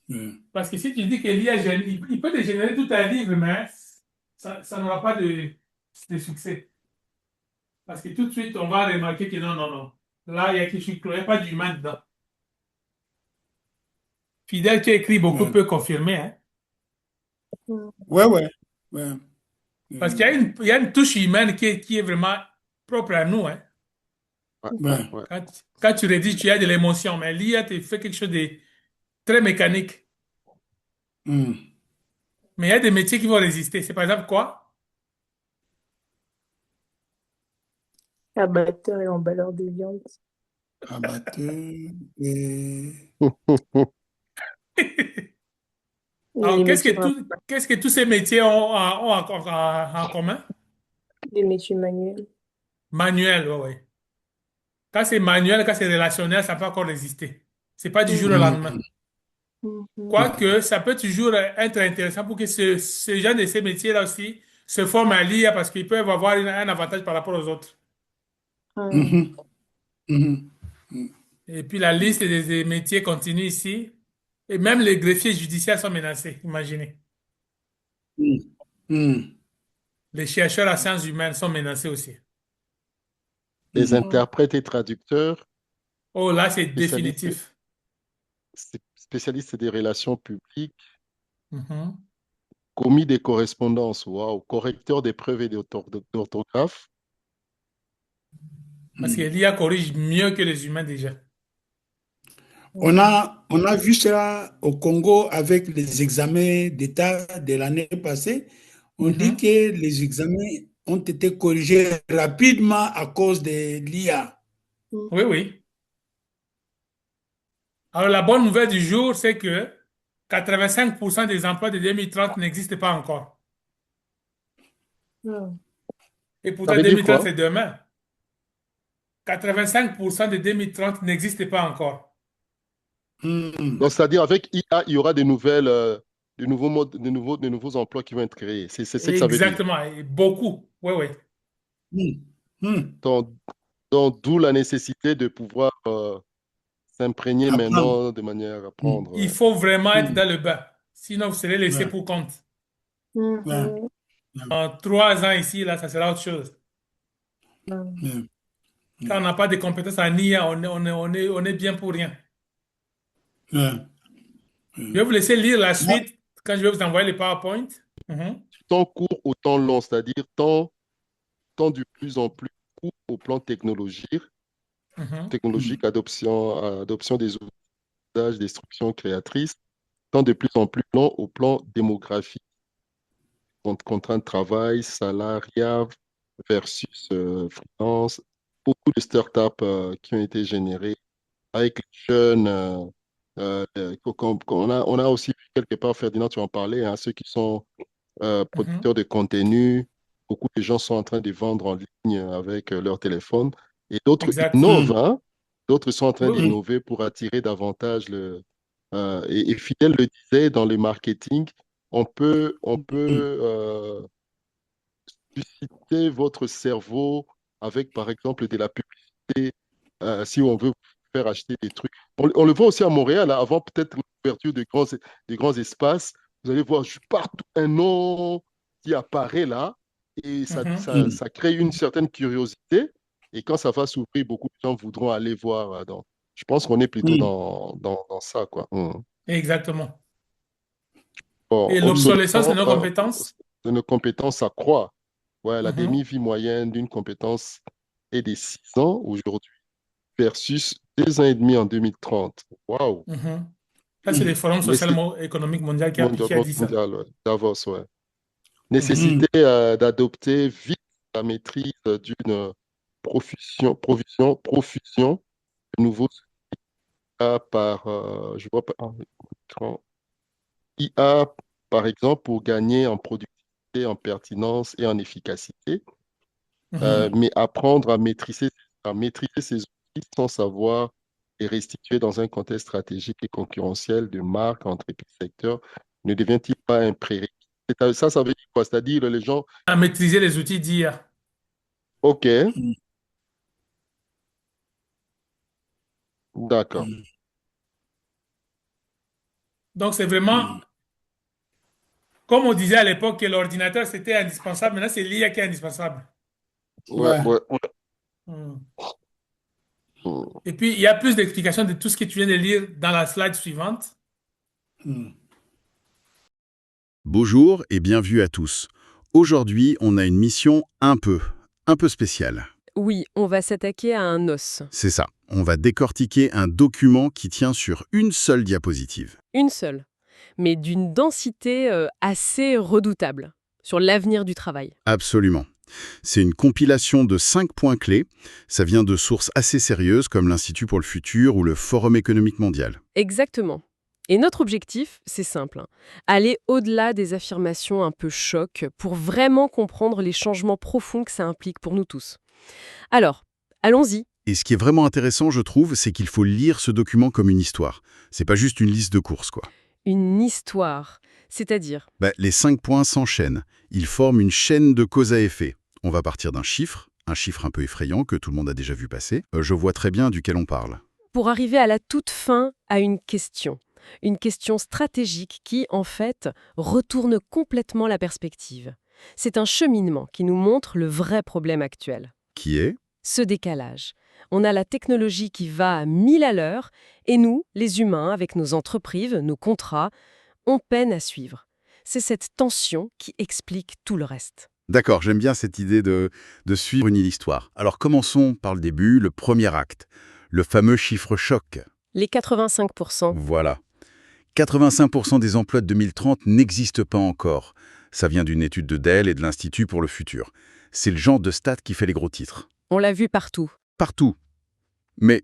ouais. Parce que si tu dis que l'IA, il peut te générer tout un livre, mais ça n'aura pas de succès. Parce que tout de suite, on va remarquer que non, non, non. Là, il y a quelque chose, il n'y a pas d'humain dedans. Fidèle qui a écrit beaucoup Ouais, peut confirmer, hein. ouais, ouais, ouais. Parce qu'il y a une touche humaine qui est vraiment propre à nous, hein. Ouais, ouais, Ouais. ouais. Quand tu rédiges, tu as de l'émotion, mais l'IA te fait quelque chose de très mécanique. Hmm. Mais il y a des métiers qui vont résister. C'est par exemple quoi? Abatteur et emballeur de viande. Abatteur et... Alors, Les métiers, vraiment, qu'est-ce que tous ces métiers ont en commun? des métiers manuels. Manuel, oui, oui. Quand c'est manuel, quand c'est relationnel, ça peut encore résister. C'est pas du jour au Mhm. lendemain. Hmm, Mhm. Quoique, ça peut toujours être intéressant pour que ce genre de ces métiers-là aussi se forment à l'IA parce qu'ils peuvent avoir un avantage par rapport aux autres. Mhm. mhm, mhm, Et puis la liste des métiers continue ici. Et même les greffiers judiciaires sont menacés, imaginez. hmm, hmm, Les chercheurs à sciences humaines sont menacés aussi. Les hmm. interprètes et traducteurs, Oh, là, c'est spécialistes, définitif. spécialistes des relations publiques, Mhm. commis des correspondances, waouh, correcteurs des preuves et d'orthographe. Parce que l'IA corrige mieux que les humains déjà. On a vu ça au Congo avec les examens d'État de l'année passée. On dit Mhm. que les examens ont été corrigés rapidement à cause de l'IA. Oui, oui. Alors, la bonne nouvelle du jour, c'est que 85% des emplois de 2030 n'existent pas encore. Mhm. Et Ça pourtant, veut dire 2030, quoi? c'est demain. 85% de 2030 n'existent pas encore. Hmm. Donc, c'est-à-dire avec IA, il y aura des nouvelles, de nouveaux modes, de nouveaux emplois qui vont être créés. C'est ce que ça veut dire. Exactement. Et beaucoup. Oui, oui. Hmm. Hmm. Donc, d'où la nécessité de pouvoir s'imprégner Apprendre. maintenant de manière à Hmm. apprendre. Il Ouais. faut vraiment être Hmm. dans le bain. Sinon, vous serez laissé Ouais. pour compte. Ouais. Mhm. En 3 ans ici, là, ça sera autre chose. Mhm. Ouais. Quand on n'a pas de compétences en IA, on est bien pour rien. Ouais. Je vais vous laisser lire la Moi, suite quand je vais vous envoyer les PowerPoint. Mhm. Temps court au temps long, c'est-à-dire temps de plus en plus court au plan Mhm. technologique, adoption des usages, destruction créatrice, temps de plus en plus long au plan démographique, contraintes de travail, salariat versus freelance, beaucoup de startups qui ont été générées avec les jeunes. On a aussi vu quelque part, Ferdinand, tu en parlais, hein, ceux qui sont Mhm. producteurs de contenu. Beaucoup de gens sont en train de vendre en ligne avec leur téléphone. Et d'autres Exact. innovent, hmm. hein. D'autres sont en train Oui, Hmm. oui. d'innover pour attirer davantage et Fidèle le disait, dans le marketing, Hmm. on peut susciter votre cerveau avec, par exemple, de la publicité, si on veut vous faire acheter des trucs. On le voit aussi à Montréal, hein, avant peut-être l'ouverture de grands espaces. Vous allez voir partout un nom qui apparaît là et Mhm. Hmm. ça crée une certaine curiosité. Et quand ça va s'ouvrir, beaucoup de gens voudront aller voir. Je pense qu'on est plutôt Mm. dans ça, quoi. Exactement. Bon, Et l'obsolescence de obsolescence, nos compétences? de nos compétences, ça croît. Ouais, la Mhm, demi-vie moyenne d'une compétence est de 6 ans aujourd'hui versus 2 ans et demi en 2030. Waouh! mhm. Ça, c'est le Forum Mais social c'est économique mondial mondial, qui a dit ça. mondial, ouais. Davos, ouais. Mhm, Mm. Nécessité d'adopter vite la maîtrise d'une profusion de nouveaux IA je vois pas, IA, par exemple, pour gagner en productivité, en pertinence et en efficacité, mhm. mais apprendre à maîtriser ces outils sans savoir les restituer dans un contexte stratégique et concurrentiel de marque, entreprise, secteur, ne devient-il pas un prérequis? Ça veut dire quoi? C'est-à-dire les gens, À maîtriser les outils d'IA. OK, Mm. d'accord. Mm. Donc, c'est vraiment, Mm. comme on disait à l'époque que l'ordinateur, c'était indispensable. Maintenant, c'est l'IA qui est indispensable. Ouais, Ouais. ouais, ouais. Mm. Mm. Et puis, il y a plus d'explications de tout ce que tu viens de lire dans la slide suivante. Mm. Bonjour et bienvenue à tous. Aujourd'hui, on a une mission un peu spéciale. Oui, on va s'attaquer à un os. C'est ça, on va décortiquer un document qui tient sur une seule diapositive. Une seule, mais d'une densité assez redoutable sur l'avenir du travail. Absolument. C'est une compilation de 5 points clés. Ça vient de sources assez sérieuses comme l'Institut pour le futur ou le Forum économique mondial. Exactement. Et notre objectif, c'est simple, hein. Aller au-delà des affirmations un peu choc pour vraiment comprendre les changements profonds que ça implique pour nous tous. Alors, allons-y. Et ce qui est vraiment intéressant, je trouve, c'est qu'il faut lire ce document comme une histoire. C'est pas juste une liste de courses, quoi. Une histoire, c'est-à-dire Les 5 points s'enchaînent. Ils forment une chaîne de cause à effet. On va partir d'un chiffre, un chiffre un peu effrayant que tout le monde a déjà vu passer. Je vois très bien duquel on parle. pour arriver à la toute fin à une question stratégique qui, en fait, retourne complètement la perspective. C'est un cheminement qui nous montre le vrai problème actuel. Qui est? Ce décalage. On a la technologie qui va à 1000 à l'heure et nous, les humains, avec nos entreprises, nos contrats, on peine à suivre. C'est cette tension qui explique tout le reste. D'accord, j'aime bien cette idée de suivre une histoire. Alors commençons par le début, le premier acte. Le fameux chiffre choc. Les 85%. Voilà. 85% des emplois de 2030 n'existent pas encore. Ça vient d'une étude de Dell et de l'Institut pour le futur. C'est le genre de stat qui fait les gros titres. On l'a vu partout. Partout. Mais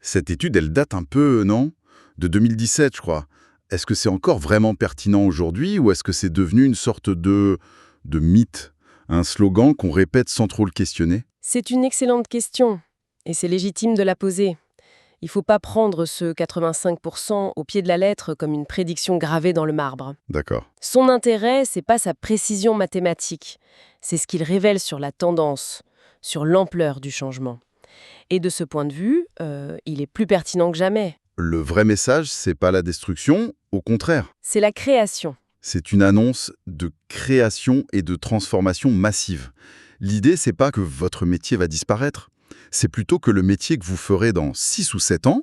cette étude, elle date un peu, non? De 2017, je crois. Est-ce que c'est encore vraiment pertinent aujourd'hui ou est-ce que c'est devenu une sorte de mythe? Un slogan qu'on répète sans trop le questionner? C'est une excellente question et c'est légitime de la poser. Il ne faut pas prendre ce 85% au pied de la lettre comme une prédiction gravée dans le marbre. D'accord. Son intérêt, c'est pas sa précision mathématique, c'est ce qu'il révèle sur la tendance, sur l'ampleur du changement. Et de ce point de vue, il est plus pertinent que jamais. Le vrai message, c'est pas la destruction, au contraire. C'est la création. C'est une annonce de création et de transformation massive. L'idée, c'est pas que votre métier va disparaître. C'est plutôt que le métier que vous ferez dans 6 ou 7 ans,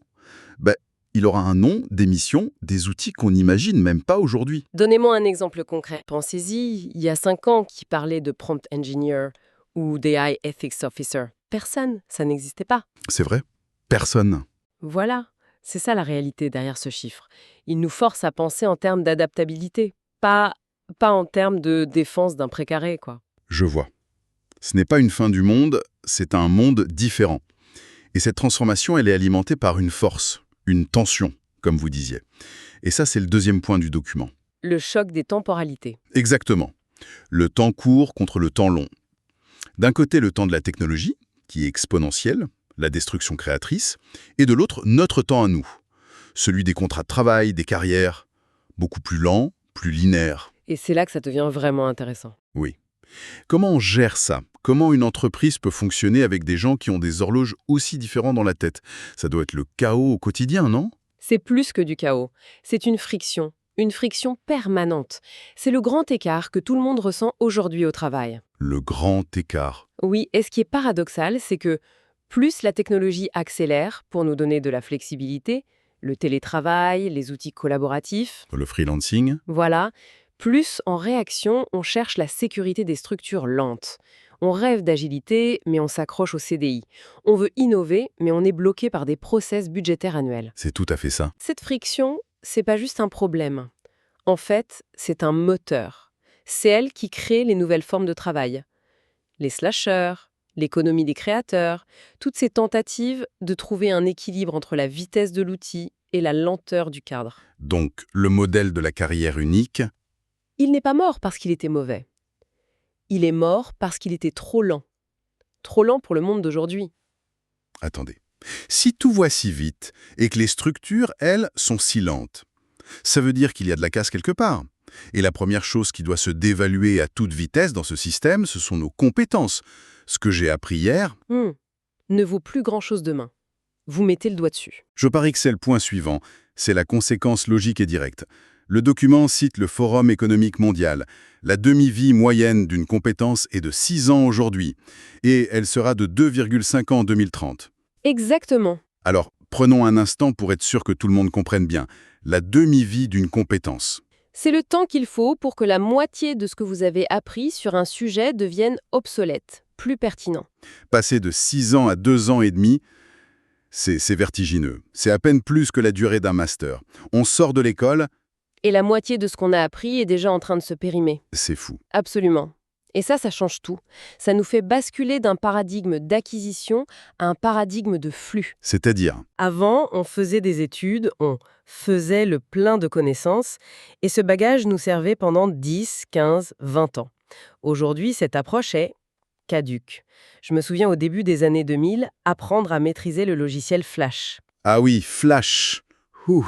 il aura un nom, des missions, des outils qu'on n'imagine même pas aujourd'hui. Donnez-moi un exemple concret. Pensez-y, il y a 5 ans, qui parlait de prompt engineer ou d'AI ethics officer. Personne, ça n'existait pas. C'est vrai. Personne. Voilà, c'est ça la réalité derrière ce chiffre. Il nous force à penser en termes d'adaptabilité, pas en termes de défense d'un précaré, quoi. Je vois. Ce n'est pas une fin du monde, c'est un monde différent. Et cette transformation, elle est alimentée par une force, une tension, comme vous disiez. Et ça, c'est le deuxième point du document. Le choc des temporalités. Exactement. Le temps court contre le temps long. D'un côté, le temps de la technologie, qui est exponentiel, la destruction créatrice, et de l'autre, notre temps à nous. Celui des contrats de travail, des carrières, beaucoup plus lent, plus linéaire. Et c'est là que ça devient vraiment intéressant. Oui. Comment on gère ça? Comment une entreprise peut fonctionner avec des gens qui ont des horloges aussi différents dans la tête? Ça doit être le chaos au quotidien, non? C'est plus que du chaos. C'est une friction, Une friction permanente. C'est le grand écart que tout le monde ressent aujourd'hui au travail. Le grand écart. Oui, et ce qui est paradoxal, c'est que plus la technologie accélère pour nous donner de la flexibilité, le télétravail, les outils collaboratifs, Le freelancing. voilà, plus en réaction, on cherche la sécurité des structures lentes. On rêve d'agilité, mais on s'accroche au CDI. On veut innover, mais on est bloqué par des process budgétaires annuels. C'est tout à fait ça. Cette friction, c'est pas juste un problème. En fait, c'est un moteur. C'est elle qui crée les nouvelles formes de travail. Les slasheurs, l'économie des créateurs, toutes ces tentatives de trouver un équilibre entre la vitesse de l'outil et la lenteur du cadre. Donc, le modèle de la carrière unique, Il n'est pas mort parce qu'il était mauvais. Il est mort parce qu'il était trop lent. Trop lent pour le monde d'aujourd'hui. attendez. Si tout va si vite et que les structures, elles, sont si lentes, ça veut dire qu'il y a de la casse quelque part. Et la première chose qui doit se dévaluer à toute vitesse dans ce système, ce sont nos compétences. Ce que j'ai appris hier, Ne vaut plus grand-chose demain. Vous mettez le doigt dessus. je parie que c'est le point suivant. C'est la conséquence logique et directe. Le document cite le Forum économique mondial. La demi-vie moyenne d'une compétence est de 6 ans aujourd'hui, et elle sera de 2,5 ans en 2030. Exactement. Alors, prenons un instant pour être sûr que tout le monde comprenne bien. La demi-vie d'une compétence. C'est le temps qu'il faut pour que la moitié de ce que vous avez appris sur un sujet devienne obsolète, plus pertinent. Passer de 6 ans à 2 ans et demi, c'est vertigineux. C'est à peine plus que la durée d'un master. On sort de l'école, Et la moitié de ce qu'on a appris est déjà en train de se périmer. c'est fou. Absolument. Et ça change tout. Ça nous fait basculer d'un paradigme d'acquisition à un paradigme de flux. C'est-à-dire, Avant, on faisait des études, on faisait le plein de connaissances, et ce bagage nous servait pendant 10, 15, 20 ans. Aujourd'hui, cette approche est caduque. Je me souviens au début des années 2000, apprendre à maîtriser le logiciel Flash. ah oui, Flash. Ouh,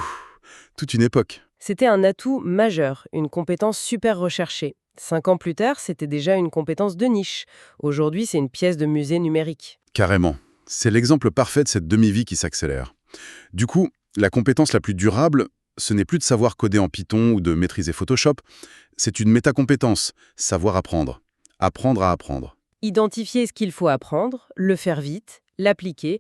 toute une époque. C'était un atout majeur, une compétence super recherchée. 5 ans plus tard, c'était déjà une compétence de niche. Aujourd'hui, c'est une pièce de musée numérique. Carrément. C'est l'exemple parfait de cette demi-vie qui s'accélère. Du coup, la compétence la plus durable, ce n'est plus de savoir coder en Python ou de maîtriser Photoshop, c'est une métacompétence, savoir apprendre. Apprendre à apprendre. Identifier ce qu'il faut apprendre, le faire vite, l'appliquer,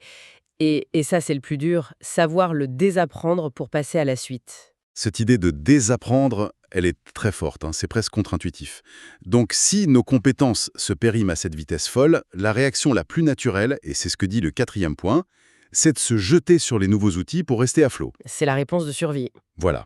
et ça c'est le plus dur, savoir le désapprendre pour passer à la suite. Cette idée de désapprendre, elle est très forte, c'est presque contre-intuitif. Donc si nos compétences se périment à cette vitesse folle, la réaction la plus naturelle, et c'est ce que dit le 4e point, c'est de se jeter sur les nouveaux outils pour rester à flot. C'est la réponse de survie. Voilà.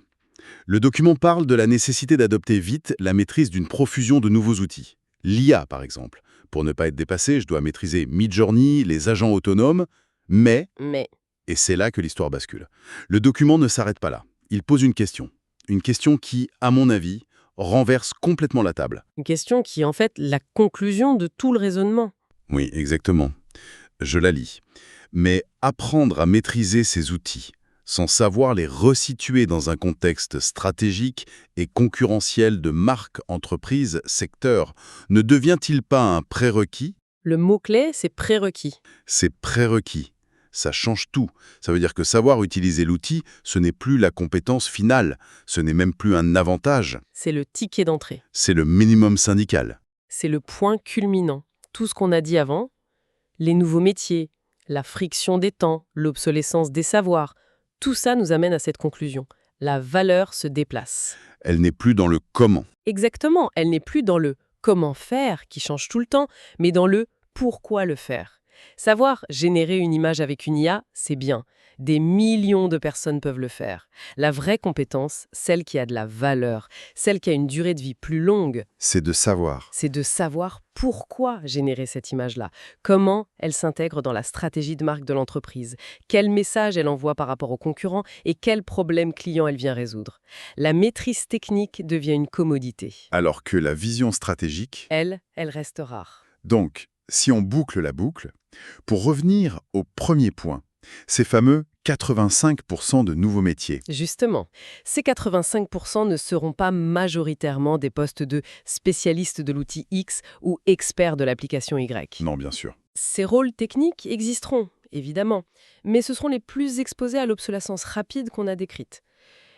Le document parle de la nécessité d'adopter vite la maîtrise d'une profusion de nouveaux outils. L'IA, par exemple. Pour ne pas être dépassé, je dois maîtriser Midjourney, les agents autonomes, mais, et c'est là que l'histoire bascule, le document ne s'arrête pas là. Il pose une question qui, à mon avis, renverse complètement la table. Une question qui est en fait la conclusion de tout le raisonnement. Oui, exactement. Je la lis. Mais apprendre à maîtriser ces outils, sans savoir les resituer dans un contexte stratégique et concurrentiel de marque, entreprise, secteur, ne devient-il pas un prérequis? Le mot-clé, c'est prérequis. C'est prérequis. Ça change tout. Ça veut dire que savoir utiliser l'outil, ce n'est plus la compétence finale. Ce n'est même plus un avantage. C'est le ticket d'entrée. C'est le minimum syndical. C'est le point culminant. Tout ce qu'on a dit avant, les nouveaux métiers, la friction des temps, l'obsolescence des savoirs, tout ça nous amène à cette conclusion. La valeur se déplace. Elle n'est plus dans le comment. Exactement, elle n'est plus dans le comment faire, qui change tout le temps, mais dans le pourquoi le faire. Savoir générer une image avec une IA, c'est bien. Des millions de personnes peuvent le faire. La vraie compétence, celle qui a de la valeur, celle qui a une durée de vie plus longue, C'est de savoir. c'est de savoir pourquoi générer cette image-là, comment elle s'intègre dans la stratégie de marque de l'entreprise, quel message elle envoie par rapport aux concurrents et quel problème client elle vient résoudre. La maîtrise technique devient une commodité. Alors que la vision stratégique... Elle reste rare. Donc, si on boucle la boucle, pour revenir au premier point, ces fameux 85% de nouveaux métiers. Justement, ces 85% ne seront pas majoritairement des postes de spécialistes de l'outil X ou experts de l'application Y. Non, bien sûr. Ces rôles techniques existeront, évidemment, mais ce seront les plus exposés à l'obsolescence rapide qu'on a décrite.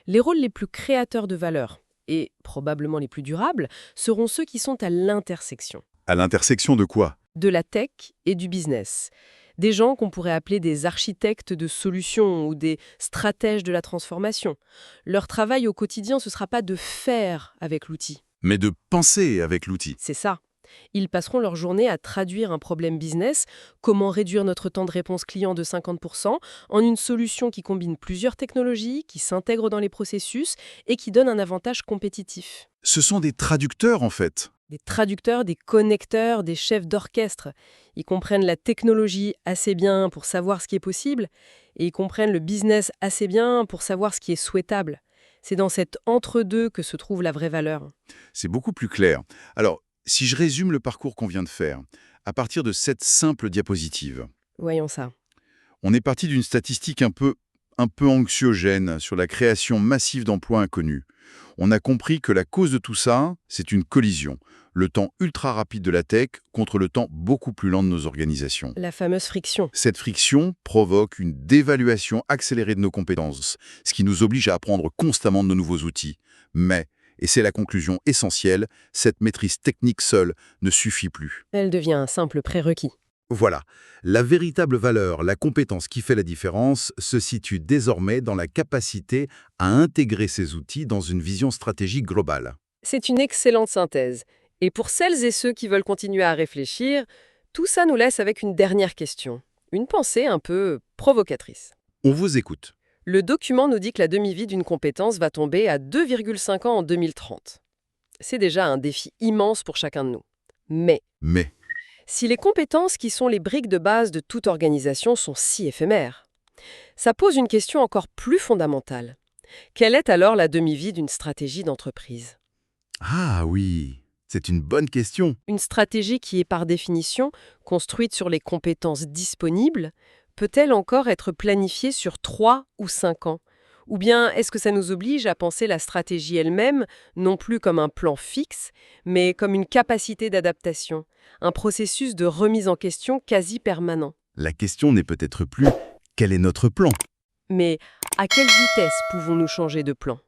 Les rôles les plus créateurs de valeur, et probablement les plus durables, seront ceux qui sont à l'intersection À l'intersection de quoi? de la tech et du business. Des gens qu'on pourrait appeler des architectes de solutions ou des stratèges de la transformation. Leur travail au quotidien, ce ne sera pas de faire avec l'outil. Mais de penser avec l'outil. C'est ça. Ils passeront leur journée à traduire un problème business, comment réduire notre temps de réponse client de 50%, en une solution qui combine plusieurs technologies, qui s'intègre dans les processus et qui donne un avantage compétitif. Ce sont des traducteurs, en fait. Des traducteurs, des connecteurs, des chefs d'orchestre. Ils comprennent la technologie assez bien pour savoir ce qui est possible et ils comprennent le business assez bien pour savoir ce qui est souhaitable. C'est dans cet entre-deux que se trouve la vraie valeur. C'est beaucoup plus clair. Alors, si je résume le parcours qu'on vient de faire, à partir de cette simple diapositive, Voyons ça. on est parti d'une statistique un peu anxiogène sur la création massive d'emplois inconnus. On a compris que la cause de tout ça, c'est une collision. Le temps ultra rapide de la tech contre le temps beaucoup plus lent de nos organisations. La fameuse friction. Cette friction provoque une dévaluation accélérée de nos compétences, ce qui nous oblige à apprendre constamment de nos nouveaux outils. Mais, et c'est la conclusion essentielle, cette maîtrise technique seule ne suffit plus. Elle devient un simple prérequis. Voilà, la véritable valeur, la compétence qui fait la différence, se situe désormais dans la capacité à intégrer ces outils dans une vision stratégique globale. C'est une excellente synthèse. Et pour celles et ceux qui veulent continuer à réfléchir, tout ça nous laisse avec une dernière question. Une pensée un peu provocatrice. On vous écoute. Le document nous dit que la demi-vie d'une compétence va tomber à 2,5 ans en 2030. C'est déjà un défi immense pour chacun de nous. Mais si les compétences qui sont les briques de base de toute organisation sont si éphémères, ça pose une question encore plus fondamentale. Quelle est alors la demi-vie d'une stratégie d'entreprise ? Ah oui, c'est une bonne question. Une stratégie qui est par définition construite sur les compétences disponibles, peut-elle encore être planifiée sur 3 ou 5 ans ? Ou bien est-ce que ça nous oblige à penser la stratégie elle-même, non plus comme un plan fixe, mais comme une capacité d'adaptation, un processus de remise en question quasi permanent ? La question n'est peut-être plus « quel est notre plan ?» Mais à quelle vitesse pouvons-nous changer de plan ?